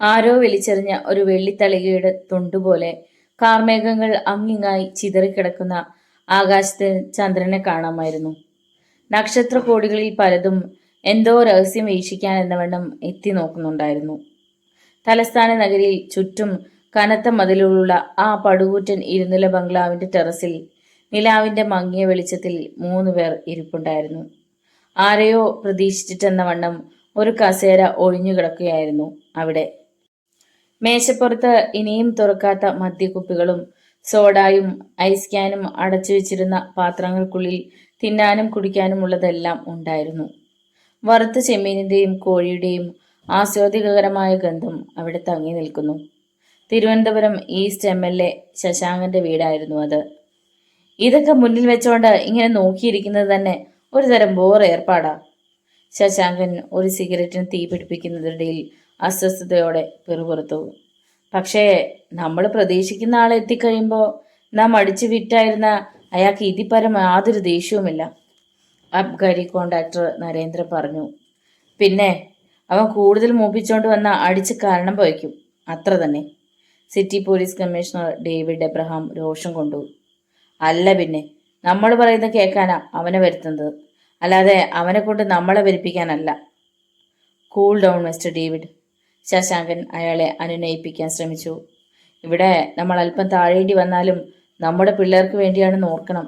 ആരോ വലിച്ചെറിഞ്ഞ ഒരു വെള്ളിത്തളികയുടെ തൊണ്ടുപോലെ കാർമേഘങ്ങൾ അങ്ങിങ്ങായി ചിതറിക്കിടക്കുന്ന ആകാശത്ത് ചന്ദ്രനെ കാണാമായിരുന്നു. നക്ഷത്രകോടികളിൽ പലതും എന്തോ രഹസ്യം വീക്ഷിക്കാൻ എന്നവണ്ണം എത്തി നോക്കുന്നുണ്ടായിരുന്നു. തലസ്ഥാന നഗരിയിൽ ചുറ്റും കനത്ത മതിലുകളുള്ള ആ പടുകൂറ്റൻ ഇരുനില ബംഗ്ലാവിന്റെ ടെറസിൽ നിലാവിന്റെ മങ്ങിയ വെളിച്ചത്തിൽ 3 പേർ ഇരിപ്പുണ്ടായിരുന്നു. ആരെയോ പ്രതീക്ഷിച്ചിട്ടെന്ന വണ്ണം ഒരു കസേര ഒഴിഞ്ഞുകിടക്കുകയായിരുന്നു അവിടെ. മേശപ്പുറത്ത് ഇനിയും തുറക്കാത്ത മദ്യക്കുപ്പികളും സോഡായും ഐസ് ക്യാനും അടച്ചു വെച്ചിരുന്ന പാത്രങ്ങൾക്കുള്ളിൽ തിന്നാനും കുടിക്കാനുമുള്ളതെല്ലാം ഉണ്ടായിരുന്നു. വറുത്ത ചെമ്മീനിന്റെയും കോഴിയുടെയും ആസ്വാദികരമായ ഗന്ധം അവിടെ തങ്ങി നിൽക്കുന്നു. തിരുവനന്തപുരം ഈസ്റ്റ് MLA ശശാങ്കന്റെ വീടായിരുന്നു അത്. ഇതൊക്കെ മുന്നിൽ വെച്ചോണ്ട് ഇങ്ങനെ നോക്കിയിരിക്കുന്നത് തന്നെ ഒരു തരം ബോർ ഏർപ്പാടാ. ശശാങ്കൻ ഒരു സിഗരറ്റിന് തീ പിടിപ്പിക്കുന്നതിനിടയിൽ അസ്വസ്ഥതയോടെ പിറുപിറുത്തു. പക്ഷേ നമ്മൾ പ്രതീക്ഷിക്കുന്ന ആൾ എത്തിക്കഴിയുമ്പോൾ നാം അടിച്ചു വിറ്റായിരുന്ന അയാൾക്ക് ഇതിപ്പരം യാതൊരു ദേഷ്യവുമില്ല, അബ്കാരി കോൺട്രാക്ടർ നരേന്ദ്രൻ പറഞ്ഞു. പിന്നെ അവൻ കൂടുതൽ മൂപ്പിച്ചോണ്ട് വന്ന അടിച്ച് കാരണം പോയിക്കും, അത്ര തന്നെ. City police commissioner David Abraham രോഷം കൊണ്ടു. അല്ല പിന്നെ, നമ്മൾ പറയുന്നത് കേൾക്കാനാ അവനെ വരുത്തുന്നത്, അല്ലാതെ അവനെ കൊണ്ട് നമ്മളെ വരിപ്പിക്കാനല്ല. Cool down mister David, Sasankan അയാളെ അനുനയിപ്പിക്കാൻ ശ്രമിച്ചു. ഇവിടെ നമ്മൾ അല്പം താഴേണ്ടി വന്നാലും നമ്മുടെ പിള്ളേർക്ക് വേണ്ടിയാണെന്ന് ഓർക്കണം.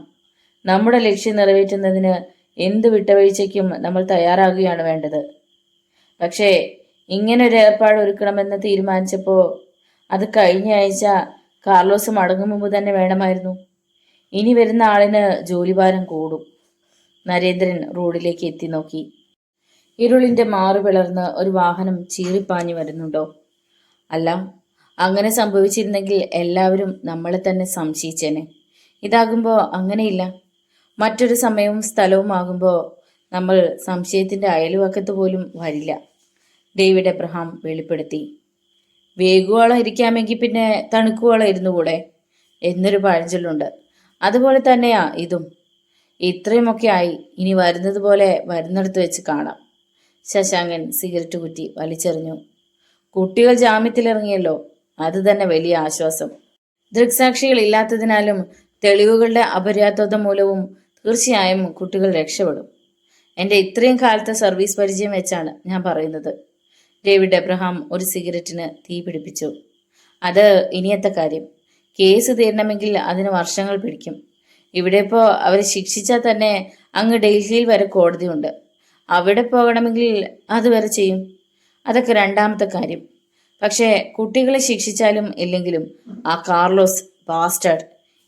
നമ്മുടെ ലക്ഷ്യം നിറവേറ്റുന്നതിന് എന്ത് വിട്ടവീഴ്ചയ്ക്കും നമ്മൾ തയ്യാറാകുകയാണ് വേണ്ടത്. പക്ഷേ ഇങ്ങനൊരു ഏർപ്പാട് ഒരുക്കണമെന്ന് തീരുമാനിച്ചപ്പോൾ അത് കഴിഞ്ഞ ആഴ്ച കാർലോസ് മടങ്ങും മുമ്പ് തന്നെ വേണമായിരുന്നു. ഇനി വരുന്ന ആളിന് ജോലിഭാരം കൂടും. നരേന്ദ്രൻ റോഡിലേക്ക് എത്തി നോക്കി. ഇരുളിന്റെ മാറു പിളർന്ന് ഒരു വാഹനം ചീറിപ്പാഞ്ഞു വരുന്നുണ്ടോ? അല്ല, അങ്ങനെ സംഭവിച്ചിരുന്നെങ്കിൽ എല്ലാവരും നമ്മളെ തന്നെ സംശയിച്ചേനെ. ഇതാകുമ്പോൾ അങ്ങനെയില്ല. മറ്റൊരു സമയവും സ്ഥലവും ആകുമ്പോൾ നമ്മൾ സംശയത്തിന്റെ അയൽവക്കത്ത് പോലും വരില്ല, ഡേവിഡ് എബ്രഹാം വെളിപ്പെടുത്തി. വേഗുവോളം ഇരിക്കാമെങ്കിൽ പിന്നെ തണുക്കുവോളം ഇരുന്നു കൂടെ എന്നൊരു പഴഞ്ചൊല്ലുണ്ട്. അതുപോലെ തന്നെയാ ഇതും. ഇത്രയുമൊക്കെ ആയി, ഇനി വരുന്നത് പോലെ വരുന്നിടത്ത് വെച്ച് കാണാം. ശശാങ്കൻ സിഗരറ്റ് കുറ്റി വലിച്ചെറിഞ്ഞു. കുട്ടികൾ ജാമ്യത്തിലിറങ്ങിയല്ലോ, അത് തന്നെ വലിയ ആശ്വാസം. ദൃക്സാക്ഷികൾ ഇല്ലാത്തതിനാലും തെളിവുകളുടെ അപര്യാപ്തത മൂലവും തീർച്ചയായും കുട്ടികൾ രക്ഷപ്പെടും. എൻ്റെ ഇത്രയും കാലത്തെ സർവീസ് പരിചയം വെച്ചാണ് ഞാൻ പറയുന്നത്. ഡേവിഡ് എബ്രഹാം ഒരു സിഗരറ്റിന് തീ പിടിപ്പിച്ചു. അത് ഇനിയത്തെ കാര്യം. കേസ് തീരണമെങ്കിൽ അതിന് വർഷങ്ങൾ പിടിക്കും. ഇവിടെ ഇപ്പോൾ അവരെ ശിക്ഷിച്ചാൽ തന്നെ അങ്ങ് ഡൽഹിയിൽ വരെ കോടതിയുണ്ട്. അവിടെ പോകണമെങ്കിൽ അത് വരെ ചെയ്യും. അതൊക്കെ രണ്ടാമത്തെ കാര്യം. പക്ഷേ കുട്ടികളെ ശിക്ഷിച്ചാലും ഇല്ലെങ്കിലും ആ കാർലോസ് ബാസ്റ്റേഡ്,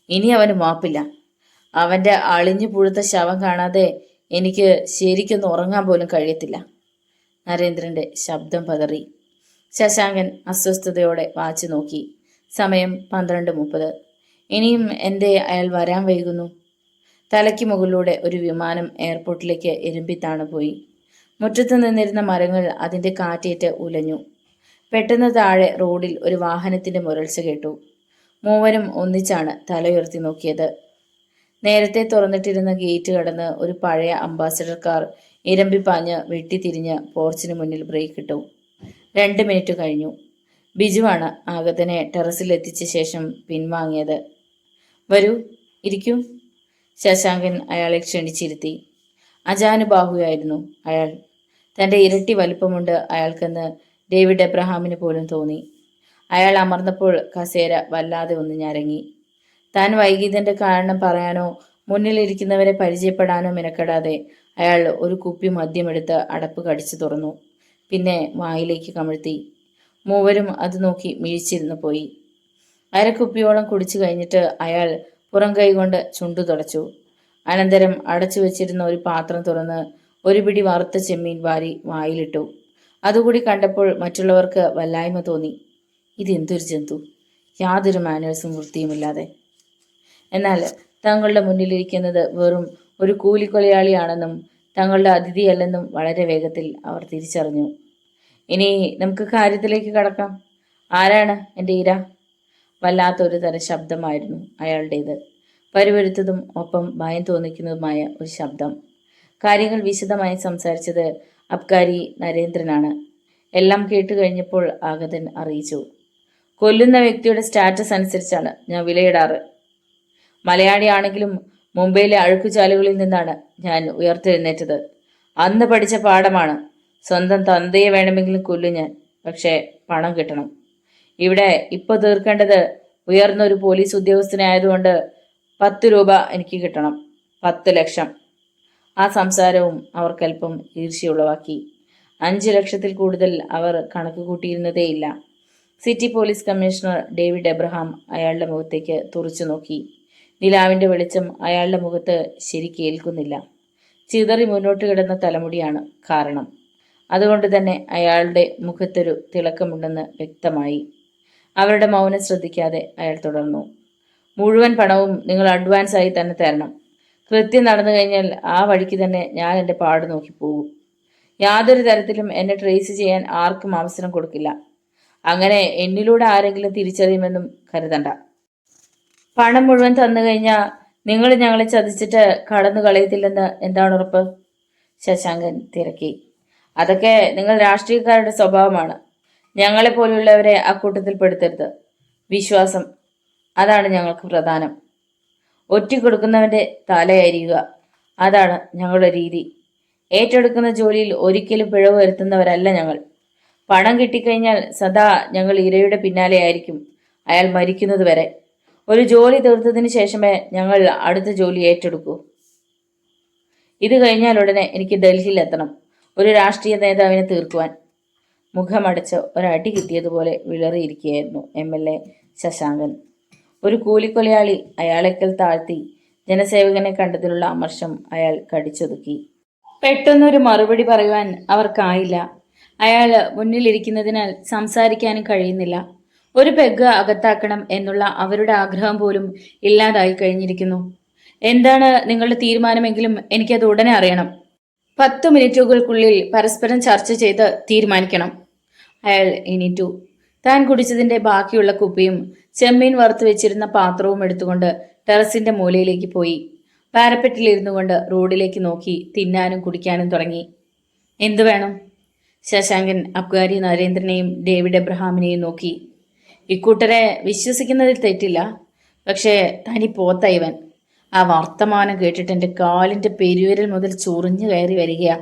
ഇനി അവന് മാപ്പില്ല. അവൻ്റെ അളിഞ്ഞു പുഴുത്ത ശവം കാണാതെ എനിക്ക് ശരിക്കൊന്നും ഉറങ്ങാൻ പോലും കഴിയത്തില്ല. നരേന്ദ്രന്റെ ശബ്ദം പതറി. ശശാങ്കൻ അസ്വസ്ഥതയോടെ വാച്ച് നോക്കി. സമയം 12:30. ഇനിയും എന്തേ അയാൾ വരാൻ വൈകുന്നു? തലയ്ക്ക് മുകളിലൂടെ ഒരു വിമാനം എയർപോർട്ടിലേക്ക് എരുമ്പിത്താണ് പോയി. മുറ്റത്ത് നിന്നിരുന്ന മരങ്ങൾ അതിന്റെ കാറ്റേറ്റ് ഉലഞ്ഞു. പെട്ടെന്ന് താഴെ റോഡിൽ ഒരു വാഹനത്തിന്റെ മുരൾച്ച കേട്ടു. മൂവരും ഒന്നിച്ചാണ് തലയുയർത്തി നോക്കിയത്. നേരത്തെ തുറന്നിട്ടിരുന്ന ഗേറ്റ് കടന്ന് ഒരു പഴയ അംബാസഡർ കാർ ഇരമ്പിപ്പാഞ്ഞ് വെട്ടിത്തിരിഞ്ഞ് പോർച്ചിന് മുന്നിൽ ബ്രേക്ക് ഇട്ടു. 2 മിനിറ്റ് കഴിഞ്ഞു. ബിജുവാണ് ആഗതനെ ടെറസിൽ എത്തിച്ച ശേഷം പിൻവാങ്ങിയത്. വരൂ, ഇരിക്കൂ. ശശാങ്കൻ അയാളെ ക്ഷണിച്ചിരുത്തി. അജാനുബാഹുവായിരുന്നു അയാൾ. തൻ്റെ ഇരട്ടി വലിപ്പമുണ്ട് അയാൾക്കെന്ന് ഡേവിഡ് എബ്രഹാമിന് പോലും തോന്നി. അയാൾ അമർന്നപ്പോൾ കസേര വല്ലാതെ ഒന്ന് ഞരങ്ങി. താൻ വൈകിയതിൻ്റെ കാരണം പറയാനോ മുന്നിലിരിക്കുന്നവരെ പരിചയപ്പെടാനോ മെനക്കെടാതെ അയാൾ ഒരു കുപ്പി മദ്യമെടുത്ത് അടപ്പ് കടിച്ചു തുറന്നു. പിന്നെ വായിലേക്ക് കമിഴ്ത്തി. മൂവരും അത് നോക്കി മിഴിച്ചിരുന്നു പോയി. അരക്കുപ്പിയോളം കുടിച്ചു കഴിഞ്ഞിട്ട് അയാൾ പുറം കൈകൊണ്ട് ചുണ്ടു തുടച്ചു. അനന്തരം അടച്ചു വെച്ചിരുന്ന ഒരു പാത്രം തുറന്ന് ഒരു പിടി വറുത്ത ചെമ്മീൻ വാരി വായിലിട്ടു. അതുകൂടി കണ്ടപ്പോൾ മറ്റുള്ളവർക്ക് വല്ലായ്മ തോന്നി. ഇതെന്തൊരു ജന്തു, യാതൊരു മാനേഴ്സും വൃത്തിയുമില്ലാതെ. എന്നാൽ തങ്ങളുടെ മുന്നിലിരിക്കുന്നത് വെറും ഒരു കൂലിക്കൊലയാളിയാണെന്നും തങ്ങളുടെ അതിഥിയല്ലെന്നും വളരെ വേഗത്തിൽ അവർ തിരിച്ചറിഞ്ഞു. ഇനി നമുക്ക് കാര്യത്തിലേക്ക് കടക്കാം. ആരാണ് എൻ്റെ ഇര? വല്ലാത്തൊരു തരം ശബ്ദമായിരുന്നു അയാളുടേത്. പരുവരുത്തതും ഒപ്പം ഭയം തോന്നിക്കുന്നതുമായ ഒരു ശബ്ദം. കാര്യങ്ങൾ വിശദമായി സംസാരിച്ചത് അബ്കാരി നരേന്ദ്രനാണ്. എല്ലാം കേട്ട് കഴിഞ്ഞപ്പോൾ ആഗതൻ അറിയിച്ചു. കൊല്ലുന്ന വ്യക്തിയുടെ സ്റ്റാറ്റസ് അനുസരിച്ചാണ് ഞാൻ വിലയിടാറ്. മലയാളിയാണെങ്കിലും മുംബൈയിലെ അഴുക്കുചാലുകളിൽ നിന്നാണ് ഞാൻ ഉയർത്തെഴുന്നേറ്റത്. അന്ന് പഠിച്ച പാഠമാണ്. സ്വന്തം തന്തയെ വേണമെങ്കിലും കൊല്ലും ഞാൻ, പക്ഷേ പണം കിട്ടണം. ഇവിടെ ഇപ്പോൾ തീർക്കേണ്ടത് ഉയർന്ന ഒരു പോലീസ് ഉദ്യോഗസ്ഥനായതുകൊണ്ട് 10 രൂപ എനിക്ക് കിട്ടണം. 10 ലക്ഷം. ആ സംസാരവും അവർക്കല്പം ഈർഷ്യയുളവാക്കി. 5 ലക്ഷത്തിൽ കൂടുതൽ അവർ കണക്ക് കൂട്ടിയിരുന്നതേയില്ല. City police commissioner David Abraham അയാളുടെ മുഖത്തേക്ക് തുറച്ചു നോക്കി. നിലാവിൻ്റെ വെളിച്ചം അയാളുടെ മുഖത്ത് ശരിക്കേൽക്കുന്നില്ല. ചിതറി മുന്നോട്ട് കിടന്ന തലമുടിയാണ് കാരണം. അതുകൊണ്ട് തന്നെ അയാളുടെ മുഖത്തൊരു തിളക്കമുണ്ടെന്ന് വ്യക്തമായി. അവരുടെ മൗനം ശ്രദ്ധിക്കാതെ അയാൾ തുടർന്നു. മുഴുവൻ പണവും നിങ്ങൾ അഡ്വാൻസായി തന്നെ തരണം. കൃത്യം നടന്നു കഴിഞ്ഞാൽ ആ വഴിക്ക് തന്നെ ഞാൻ എൻ്റെ പാട് നോക്കി പോകും. യാതൊരു തരത്തിലും എന്നെ ട്രേസ് ചെയ്യാൻ ആർക്കും അവസരം കൊടുക്കില്ല. അങ്ങനെ എന്നിലൂടെ ആരെങ്കിലും തിരിച്ചറിയുമെന്നും കരുതണ്ട. പണം മുഴുവൻ തന്നു കഴിഞ്ഞാൽ നിങ്ങൾ ഞങ്ങളെ ചതിച്ചിട്ട് കടന്നു കളയത്തില്ലെന്ന് എന്താണ് ഉറപ്പ്? ശശാങ്കൻ തിരക്കി. അതൊക്കെ നിങ്ങൾ രാഷ്ട്രീയക്കാരുടെ സ്വഭാവമാണ്. ഞങ്ങളെപ്പോലുള്ളവരെ അക്കൂട്ടത്തിൽ പെടുത്തരുത്. വിശ്വാസം, അതാണ് ഞങ്ങൾക്ക് പ്രധാനം. ഒറ്റിക്കൊടുക്കുന്നവൻ്റെ തലയരിയുക, അതാണ് ഞങ്ങളുടെ രീതി. ഏറ്റെടുക്കുന്ന ജോലിയിൽ ഒരിക്കലും പിഴവ് വരുത്തുന്നവരല്ല ഞങ്ങൾ. പണം കിട്ടിക്കഴിഞ്ഞാൽ സദാ ഞങ്ങൾ ഇരയുടെ പിന്നാലെ ആയിരിക്കും, അയാൾ മരിക്കുന്നത് വരെ. ഒരു ജോലി തീർത്തതിന് ശേഷമേ ഞങ്ങൾ അടുത്ത ജോലി ഏറ്റെടുക്കൂ. ഇത് കഴിഞ്ഞാൽ ഉടനെ എനിക്ക് ഡൽഹിയിൽ എത്തണം, ഒരു രാഷ്ട്രീയ നേതാവിനെ തീർക്കുവാൻ. മുഖമടച്ച് ഒരടി കിട്ടിയതുപോലെ വിളറിയിരിക്കുകയായിരുന്നു MLA ശശാങ്കൻ. ഒരു കൂലിക്കൊലയാളി അയാളെക്കൽ താഴ്ത്തി ജനസേവകനെ കണ്ടതിലുള്ള അമർഷം അയാൾ കടിച്ചൊതുക്കി. പെട്ടെന്നൊരു മറുപടി പറയുവാൻ അവർക്കായില്ല. അയാൾ മുന്നിലിരിക്കുന്നതിനാൽ സംസാരിക്കാനും കഴിയുന്നില്ല. ഒരു പെഗ് അകത്താക്കണം എന്നുള്ള അവരുടെ ആഗ്രഹം പോലും ഇല്ലാതായി കഴിഞ്ഞിരിക്കുന്നു. എന്താണ് നിങ്ങളുടെ തീരുമാനമെങ്കിലും എനിക്കത് ഉടനെ അറിയണം. 10 മിനിറ്റുകൾക്കുള്ളിൽ പരസ്പരം ചർച്ച ചെയ്ത് തീരുമാനിക്കണം. അയാൾ എണീറ്റു. താൻ കുടിച്ചതിന്റെ ബാക്കിയുള്ള കുപ്പിയും ചെമ്മീൻ വറുത്തു വെച്ചിരുന്ന പാത്രവും എടുത്തുകൊണ്ട് ടെറസിന്റെ മൂലയിലേക്ക് പോയി. പാരപ്പെട്ടിലിരുന്നു കൊണ്ട് റോഡിലേക്ക് നോക്കി തിന്നാനും കുടിക്കാനും തുടങ്ങി. എന്തു വേണം? ശശാങ്കൻ അബ്കാരി നരേന്ദ്രനെയും ഡേവിഡ് എബ്രഹാമിനെയും നോക്കി. ഇക്കൂട്ടരെ വിശ്വസിക്കുന്നതിൽ തെറ്റില്ല, പക്ഷേ തനി പോത്ത ഇവൻ. ആ വർത്തമാനം കേട്ടിട്ട് എൻ്റെ കാലിൻ്റെ പെരുവിരൽ മുതൽ ചൊറിഞ്ഞു കയറി വരികയാ.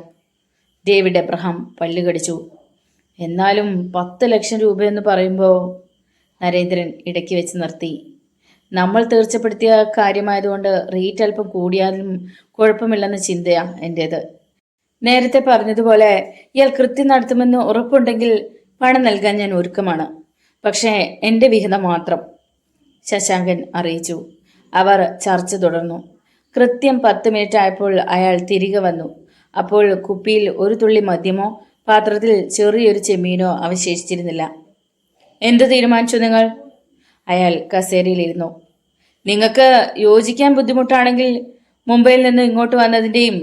David Abraham പല്ലുകടിച്ചു. എന്നാലും 10 ലക്ഷം രൂപയെന്ന് പറയുമ്പോൾ നരേന്ദ്രൻ ഇടയ്ക്ക് വെച്ച് നിർത്തി. നമ്മൾ തീർച്ചപ്പെടുത്തിയ കാര്യമായതുകൊണ്ട് റേറ്റ് അല്പം കൂടിയാലും കുഴപ്പമില്ലെന്ന ചിന്തയാ എൻ്റേത്. നേരത്തെ പറഞ്ഞതുപോലെ ഇയാൾ കൃത്യം നടത്തുമെന്ന് ഉറപ്പുണ്ടെങ്കിൽ പണം നൽകാൻ ഞാൻ ഒരുക്കമാണ്. പക്ഷേ എൻ്റെ വിഹിതം മാത്രം, ശശാങ്കൻ അറിയിച്ചു. അവർ ചർച്ച തുടർന്നു. കൃത്യം 10 മിനിറ്റ് ആയപ്പോൾ അയാൾ തിരികെ വന്നു. അപ്പോൾ കുപ്പിയിൽ ഒരു തുള്ളി മദ്യമോ പാത്രത്തിൽ ചെറിയൊരു ചെമ്മീനോ അവശേഷിച്ചിരുന്നില്ല. എന്തു തീരുമാനിച്ചു നിങ്ങൾ? അയാൾ കസേരയിലിരുന്നു. നിങ്ങൾക്ക് യോജിക്കാൻ ബുദ്ധിമുട്ടാണെങ്കിൽ മുംബൈയിൽ നിന്ന് ഇങ്ങോട്ട് വന്നതിൻ്റെയും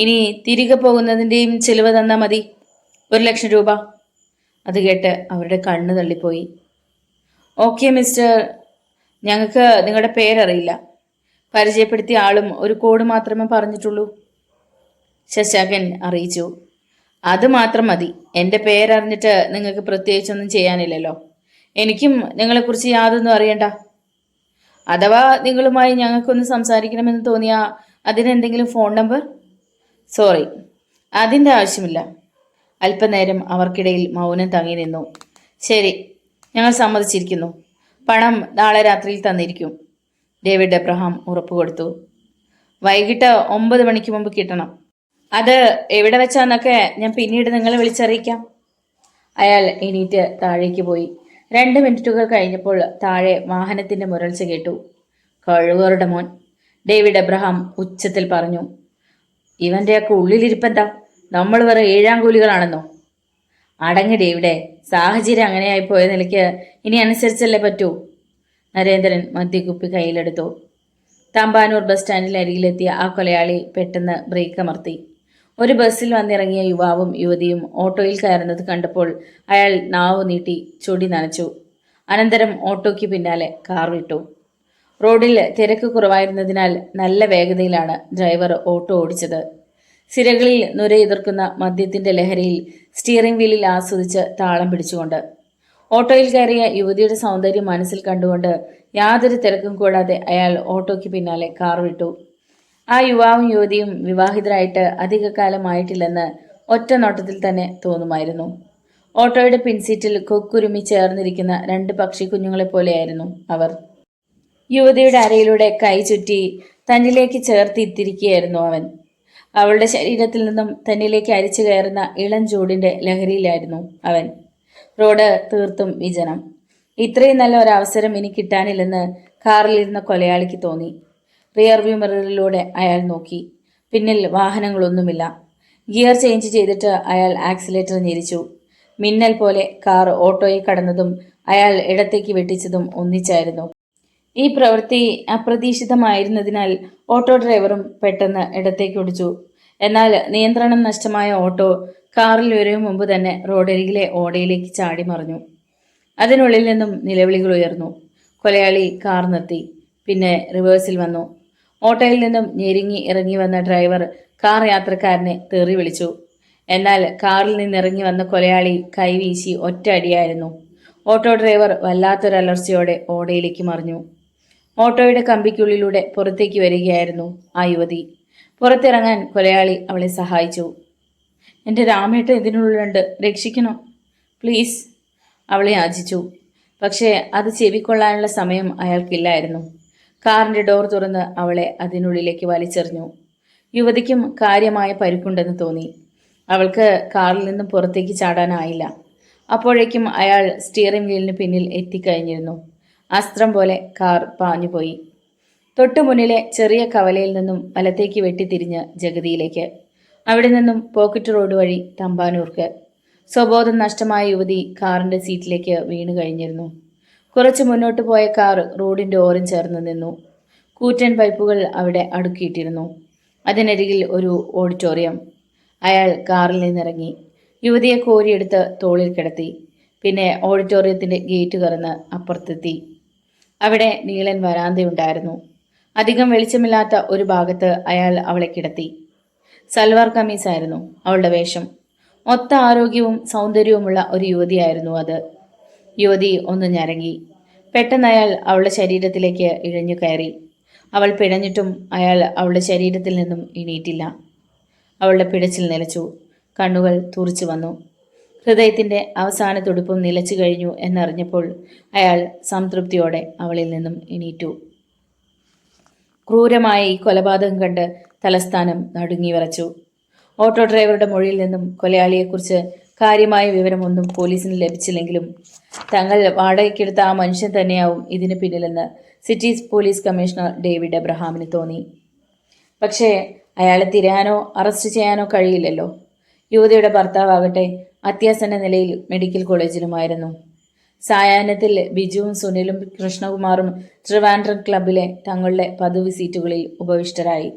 ഇനി തിരികെ പോകുന്നതിൻ്റെയും ചെലവ് തന്നാൽ മതി. 1 ലക്ഷം രൂപ. അത് കേട്ട് അവരുടെ കണ്ണ് തള്ളിപ്പോയി. ഓക്കെ മിസ്റ്റർ, ഞങ്ങൾക്ക് നിങ്ങളുടെ പേരറിയില്ല. പരിചയപ്പെടുത്തിയ ആളും ഒരു കോഡ് മാത്രമേ പറഞ്ഞിട്ടുള്ളൂ, ശശാങ്കൻ അറിയിച്ചു. അത് മാത്രം മതി. എൻ്റെ പേരറിഞ്ഞിട്ട് നിങ്ങൾക്ക് പ്രത്യേകിച്ചൊന്നും ചെയ്യാനില്ലല്ലോ. എനിക്കും നിങ്ങളെക്കുറിച്ച് യാതൊന്നും അറിയണ്ട. അഥവാ നിങ്ങളുമായി ഞങ്ങൾക്കൊന്ന് സംസാരിക്കണമെന്ന് തോന്നിയാൽ അതിനെന്തെങ്കിലും ഫോൺ നമ്പർ? സോറി, അതിൻ്റെ ആവശ്യമില്ല. അല്പനേരം അവർക്കിടയിൽ മൗനം തങ്ങി നിന്നു. ശരി, ഞങ്ങൾ സമ്മതിച്ചിരിക്കുന്നു. പണം നാളെ രാത്രിയിൽ തന്നിരിക്കും, ഡേവിഡ് എബ്രഹാം ഉറപ്പ് കൊടുത്തു. വൈകിട്ട് 9 മണിക്ക് മുമ്പ് കിട്ടണം. അത് എവിടെ വെച്ചാന്നൊക്കെ ഞാൻ പിന്നീട് നിങ്ങളെ വിളിച്ചറിയിക്കാം. അയാൾ എണീറ്റ് താഴേക്ക് പോയി. 2 മിനിറ്റുകൾ കഴിഞ്ഞപ്പോൾ താഴെ വാഹനത്തിന്റെ മുരൾച്ച കേട്ടു. കഴിവറുടെ മോൻ, ഡേവിഡ് എബ്രഹാം ഉച്ചത്തിൽ പറഞ്ഞു. ഇവൻ്റെയൊക്കെ ഉള്ളിലിരിപ്പെന്താ? നമ്മൾ വേറെ 7 കൂലികളാണെന്നോ? അടങ്ങ് ഡേവിഡെ, സാഹചര്യം അങ്ങനെയായി പോയ നിലയ്ക്ക് ഇനി അനുസരിച്ചല്ലേ പറ്റൂ. നരേന്ദ്രൻ മദ്യക്കുപ്പി കയ്യിലെടുത്തു. തമ്പാനൂർ ബസ് സ്റ്റാൻഡിൽ അരികിലെത്തിയ ആ കൊലയാളി പെട്ടെന്ന് ബ്രേക്ക് അമർത്തി. ഒരു ബസ്സിൽ വന്നിറങ്ങിയ യുവാവും യുവതിയും ഓട്ടോയിൽ കയറുന്നത് കണ്ടപ്പോൾ അയാൾ നാവ് നീട്ടി ചൊടി നനച്ചു. അനന്തരം ഓട്ടോയ്ക്ക് പിന്നാലെ കാർ വിട്ടു. റോഡിൽ തിരക്ക് കുറവായിരുന്നതിനാൽ നല്ല വേഗതയിലാണ് ഡ്രൈവർ ഓട്ടോ ഓടിച്ചത്. സിരകളിൽ നുരയെതിർക്കുന്ന മദ്യത്തിന്റെ ലഹരിയിൽ സ്റ്റിയറിംഗ് വീലിൽ ആസ്വദിച്ച് താളം പിടിച്ചുകൊണ്ട്. ഓട്ടോയിൽ കയറിയ യുവതിയുടെ സൗന്ദര്യം മനസ്സിൽ കണ്ടുകൊണ്ട് യാതൊരു തിരക്കും കൂടാതെ അയാൾ ഓട്ടോയ്ക്ക് പിന്നാലെ കാർ വിട്ടു. ആ യുവാവും യുവതിയും വിവാഹിതരായിട്ട് അധികകാലമായിട്ടില്ലെന്ന് ഒറ്റ നോട്ടത്തിൽ തന്നെ തോന്നുമായിരുന്നു. ഓട്ടോയുടെ പിൻസീറ്റിൽ കൊക്കുരുമി ചേർന്നിരിക്കുന്ന രണ്ട് പക്ഷിക്കുഞ്ഞുങ്ങളെ പോലെയായിരുന്നു അവർ. യുവതിയുടെ അരയിലൂടെ കൈ ചുറ്റി തന്നിലേക്ക് ചേർത്തിത്തിരിക്കുകയായിരുന്നു അവൻ. അവളുടെ ശരീരത്തിൽ നിന്നും തന്നിലേക്ക് അരിച്ചു കയറുന്ന ഇളം ചൂടിന്റെ ലഹരിയിലായിരുന്നു അവൻ. റോഡ് തീർത്തും വിജനം. ഇത്രയും നല്ല ഒരവസരം ഇനി കിട്ടാനില്ലെന്ന് കാറിലിരുന്ന കൊലയാളിക്ക് തോന്നി. റിയർവ്യൂ മിററിലൂടെ അയാൾ നോക്കി. പിന്നിൽ വാഹനങ്ങളൊന്നുമില്ല. ഗിയർ ചേഞ്ച് ചെയ്തിട്ട് അയാൾ ആക്സിലേറ്റർ ഞെരിച്ചു. മിന്നൽ പോലെ കാർ ഓട്ടോയെ കടന്നതും അയാൾ ഇടത്തേക്ക് വെട്ടിച്ചതും ഒന്നിച്ചായിരുന്നു. ഈ പ്രവൃത്തി അപ്രതീക്ഷിതമായിരുന്നതിനാൽ ഓട്ടോ ഡ്രൈവറും പെട്ടെന്ന് ഇടത്തേക്ക് ഓടിച്ചു. എന്നാൽ നിയന്ത്രണം നഷ്ടമായ ഓട്ടോ കാറിൽ വരും മുമ്പ് തന്നെ റോഡരികിലെ ഓടയിലേക്ക് ചാടി മറിഞ്ഞു. അതിനുള്ളിൽ നിന്നും നിലവിളികൾ ഉയർന്നു. കൊലയാളി കാർ നിർത്തി. പിന്നെ റിവേഴ്സിൽ വന്നു. ഓട്ടോയിൽ നിന്നും ഞെരുങ്ങി ഇറങ്ങി വന്ന ഡ്രൈവർ കാർ യാത്രക്കാരനെ തെറി വിളിച്ചു. എന്നാൽ കാറിൽ നിന്നിറങ്ങി വന്ന കൊലയാളി കൈവീശി ഒറ്റ അടിയായിരുന്നു. ഓട്ടോ ഡ്രൈവർ വല്ലാത്തൊരലർച്ചയോടെ ഓടയിലേക്ക് മറിഞ്ഞു. ഓട്ടോയുടെ കമ്പിക്കുള്ളിലൂടെ പുറത്തേക്ക് വരികയായിരുന്നു ആ യുവതി. പുറത്തിറങ്ങാൻ കൊലയാളി അവളെ സഹായിച്ചു. എൻ്റെ രാമേട്ടൻ ഇതിനുള്ളിലുണ്ട്, രക്ഷിക്കണം പ്ലീസ്, അവളെ യാചിച്ചു. പക്ഷേ അത് ചെവിക്കൊള്ളാനുള്ള സമയം അയാൾക്കില്ലായിരുന്നു. കാറിന്റെ ഡോർ തുറന്ന് അവളെ അതിനുള്ളിലേക്ക് വലിച്ചെറിഞ്ഞു. യുവതിക്കും കാര്യമായ പരുക്കുണ്ടെന്ന് തോന്നി. അവൾക്ക് കാറിൽ നിന്നും പുറത്തേക്ക് ചാടാനായില്ല. അപ്പോഴേക്കും അയാൾ സ്റ്റിയറിംഗ് വീലിന് പിന്നിൽ എത്തിക്കഴിഞ്ഞിരുന്നു. അസ്ത്രം പോലെ കാർ പാഞ്ഞുപോയി. തൊട്ടു മുന്നിലെ ചെറിയ കവലയിൽ നിന്നും വലത്തേക്ക് വെട്ടിത്തിരിഞ്ഞ് ജഗതിയിലേക്ക്, അവിടെ നിന്നും പോക്കറ്റ് റോഡ് വഴി തമ്പാനൂർക്ക്. സ്വബോധം നഷ്ടമായ യുവതി കാറിന്റെ സീറ്റിലേക്ക് വീണു കഴിഞ്ഞിരുന്നു. കുറച്ച് മുന്നോട്ട് പോയ കാർ റോഡിന്റെ ഓരം ചേർന്ന് നിന്നു. കൂറ്റൻ പൈപ്പുകൾ അവിടെ അടുക്കിയിട്ടിരുന്നു. അതിനരികിൽ ഒരു ഓഡിറ്റോറിയം. അയാൾ കാറിൽ നിന്നിറങ്ങി. യുവതിയെ കോരിയെടുത്ത് തോളിൽ കിടത്തി. പിന്നെ ഓഡിറ്റോറിയത്തിന്റെ ഗേറ്റ് കറന്ന് അപ്പുറത്തെത്തി. അവിടെ നീളൻ വരാന്തയുണ്ടായിരുന്നു. അധികം വെളിച്ചമില്ലാത്ത ഒരു ഭാഗത്ത് അയാൾ അവളെ കിടത്തി. സൽവാർ കമ്മീസായിരുന്നു അവളുടെ വേഷം. ഒത്ത ആരോഗ്യവും സൗന്ദര്യവുമുള്ള ഒരു യുവതിയായിരുന്നു അത്. യുവതി ഒന്ന് ഞരങ്ങി. പെട്ടെന്ന് അയാൾ അവളുടെ ശരീരത്തിലേക്ക് ഇഴഞ്ഞു കയറി. അവൾ പിടഞ്ഞിട്ടും അയാൾ അവളുടെ ശരീരത്തിൽ നിന്നും എണീറ്റില്ല. അവളുടെ പിടച്ചിൽ നിലച്ചു. കണ്ണുകൾ തുറിച്ചു വന്നു. ഹൃദയത്തിന്റെ അവസാന തുടിപ്പും നിലച്ചു കഴിഞ്ഞു എന്നറിഞ്ഞപ്പോൾ അയാൾ സംതൃപ്തിയോടെ അവളിൽ നിന്നും എണീറ്റു. ക്രൂരമായ ഈ കൊലപാതകം കണ്ട് തലസ്ഥാനം നടുങ്ങി വിറച്ചു. ഓട്ടോ ഡ്രൈവറുടെ മൊഴിയിൽ നിന്നും കൊലയാളിയെക്കുറിച്ച് കാര്യമായ വിവരമൊന്നും പോലീസിന് ലഭിച്ചില്ലെങ്കിലും തങ്ങൾ വാടകയ്ക്കെടുത്ത ആ മനുഷ്യൻ തന്നെയാവും ഇതിന് പിന്നിലെന്ന് സിറ്റി പോലീസ് കമ്മീഷണർ ഡേവിഡ് എബ്രഹാമിന് തോന്നി. പക്ഷേ അയാളെ തിരയാനോ അറസ്റ്റ് ചെയ്യാനോ കഴിയില്ലല്ലോ. യുവതിയുടെ ഭർത്താവാകട്ടെ അത്യാസന്ന നിലയിൽ മെഡിക്കൽ കോളേജിലുമായിരുന്നു. സായാഹ്നത്തിൽ ബിജുവും സുനിലും കൃഷ്ണകുമാറും ട്രിവാൻഡ്രം ക്ലബിലെ തങ്ങളുടെ പതിവ് സീറ്റുകളിൽ ഉപവിഷ്ടരായി.